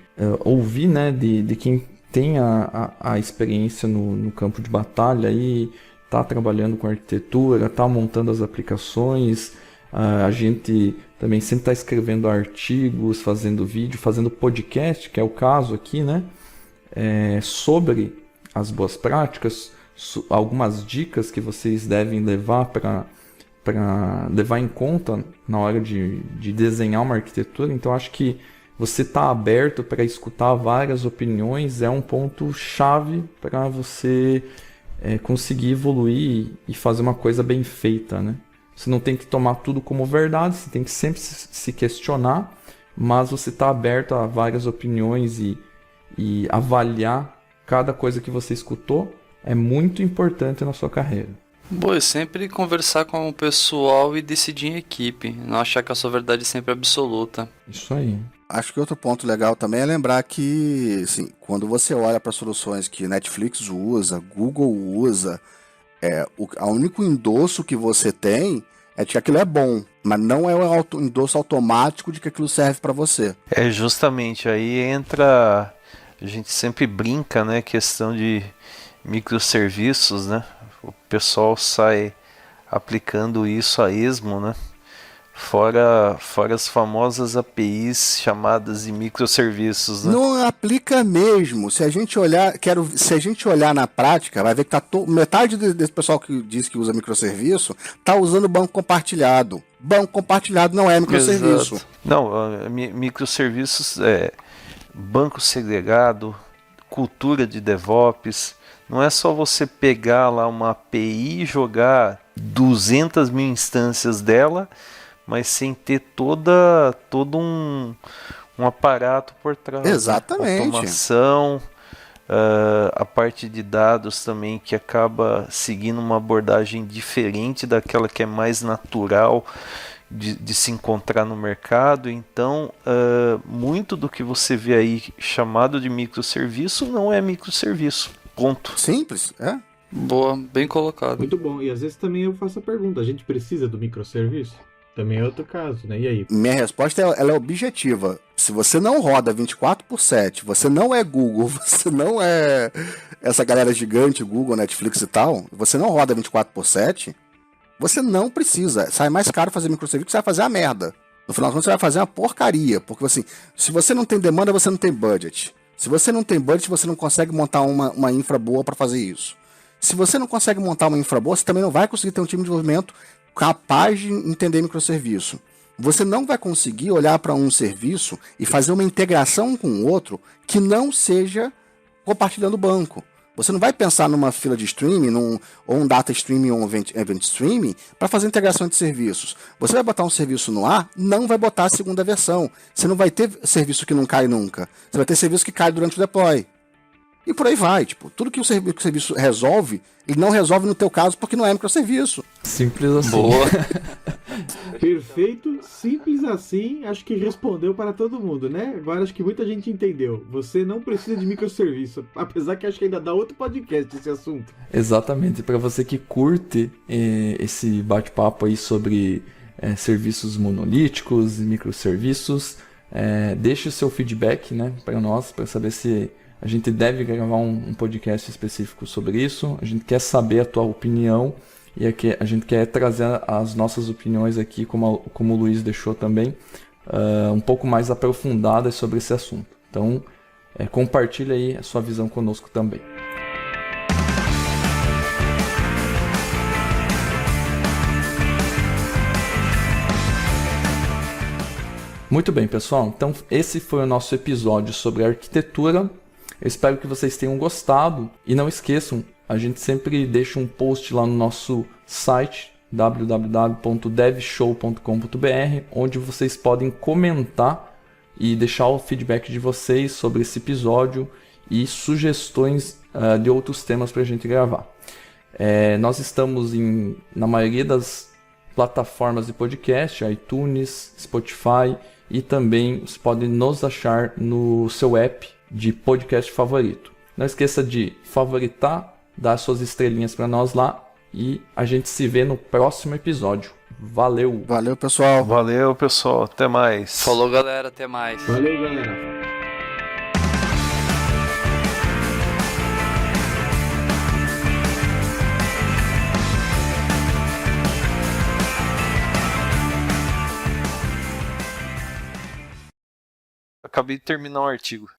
ouvir, né, de quem tem a experiência no campo de batalha e está trabalhando com arquitetura, está montando as aplicações. A gente também sempre está escrevendo artigos, fazendo vídeo, fazendo podcast, que é o caso aqui, né, sobre as boas práticas, algumas dicas que vocês devem levar para levar em conta na hora de desenhar uma arquitetura. Então acho que você está aberto para escutar várias opiniões é um ponto chave para você conseguir evoluir e fazer uma coisa bem feita, né? Você não tem que tomar tudo como verdade, você tem que sempre se questionar, mas você está aberto a várias opiniões e avaliar cada coisa que você escutou é muito importante na sua carreira. Bom, é sempre conversar com o pessoal e decidir em equipe, não achar que a sua verdade é sempre absoluta. Isso aí. Acho que outro ponto legal também é lembrar que, assim, quando você olha para soluções que Netflix usa, Google usa, o único endosso que você tem é de que aquilo é bom, mas não é um endosso automático de que aquilo serve para você. Justamente, aí entra, a gente sempre brinca, né, questão de microserviços, né? O pessoal sai aplicando isso a esmo, né? Fora as famosas APIs chamadas de microserviços, né? Não aplica mesmo. Se a gente olhar na prática, vai ver que tá metade desse pessoal que diz que usa microserviço tá usando banco compartilhado. Banco compartilhado não é microserviço. Exato. Não, microserviços é banco segregado, cultura de DevOps. Não é só você pegar lá uma API e jogar 200 mil instâncias dela, mas sem ter todo um aparato por trás. Exatamente. Automação, a parte de dados também, que acaba seguindo uma abordagem diferente daquela que é mais natural de se encontrar no mercado. Então, muito do que você vê aí chamado de microserviço não é microserviço. Ponto. Simples, é. Boa, bem colocado. Muito bom. E às vezes também eu faço a pergunta, a gente precisa do microserviço? Também é outro caso, né? E aí? Minha resposta ela é objetiva. Se você não roda 24/7, você não é Google, você não é essa galera gigante, Google, Netflix e tal, você não roda 24/7, você não precisa. Sai mais caro fazer microserviço que você vai fazer a merda. No final das contas, você vai fazer uma porcaria. Porque assim, se você não tem demanda, você não tem budget. Se você não tem budget, você não consegue montar uma infra boa para fazer isso. Se você não consegue montar uma infra boa, você também não vai conseguir ter um time de desenvolvimento capaz de entender microserviço. Você não vai conseguir olhar para um serviço e fazer uma integração com o outro que não seja compartilhando banco. Você não vai pensar numa fila de streaming, ou um data streaming ou um event streaming para fazer integração de serviços. Você vai botar um serviço no ar, não vai botar a segunda versão. Você não vai ter serviço que não cai nunca. Você vai ter serviço que cai durante o deploy. E por aí vai. Tipo, tudo que o serviço resolve, ele não resolve no teu caso porque não é microserviço. Simples assim. Boa. Perfeito, simples assim, acho que respondeu para todo mundo, né? Agora acho que muita gente entendeu. Você não precisa de microserviço, apesar que acho que ainda dá outro podcast esse assunto. Exatamente, para você que curte esse bate-papo aí sobre serviços monolíticos e microserviços, deixe o seu feedback, né, para nós, para saber se a gente deve gravar um podcast específico sobre isso. A gente quer saber a tua opinião. E aqui a gente quer trazer as nossas opiniões aqui, como o Luiz deixou também, um pouco mais aprofundadas sobre esse assunto. Então, compartilha aí a sua visão conosco também. Muito bem, pessoal. Então, esse foi o nosso episódio sobre arquitetura. Eu espero que vocês tenham gostado. E não esqueçam, a gente sempre deixa um post lá no nosso site www.devshow.com.br, onde vocês podem comentar e deixar o feedback de vocês sobre esse episódio e sugestões de outros temas para a gente gravar. Nós estamos na maioria das plataformas de podcast, iTunes, Spotify, e também você pode nos achar no seu app de podcast favorito. Não esqueça de favoritar, dar suas estrelinhas para nós lá e a gente se vê no próximo episódio. Valeu! Valeu, pessoal. Valeu, pessoal. Até mais. Falou, galera. Até mais. Valeu, galera. Acabei de terminar um artigo.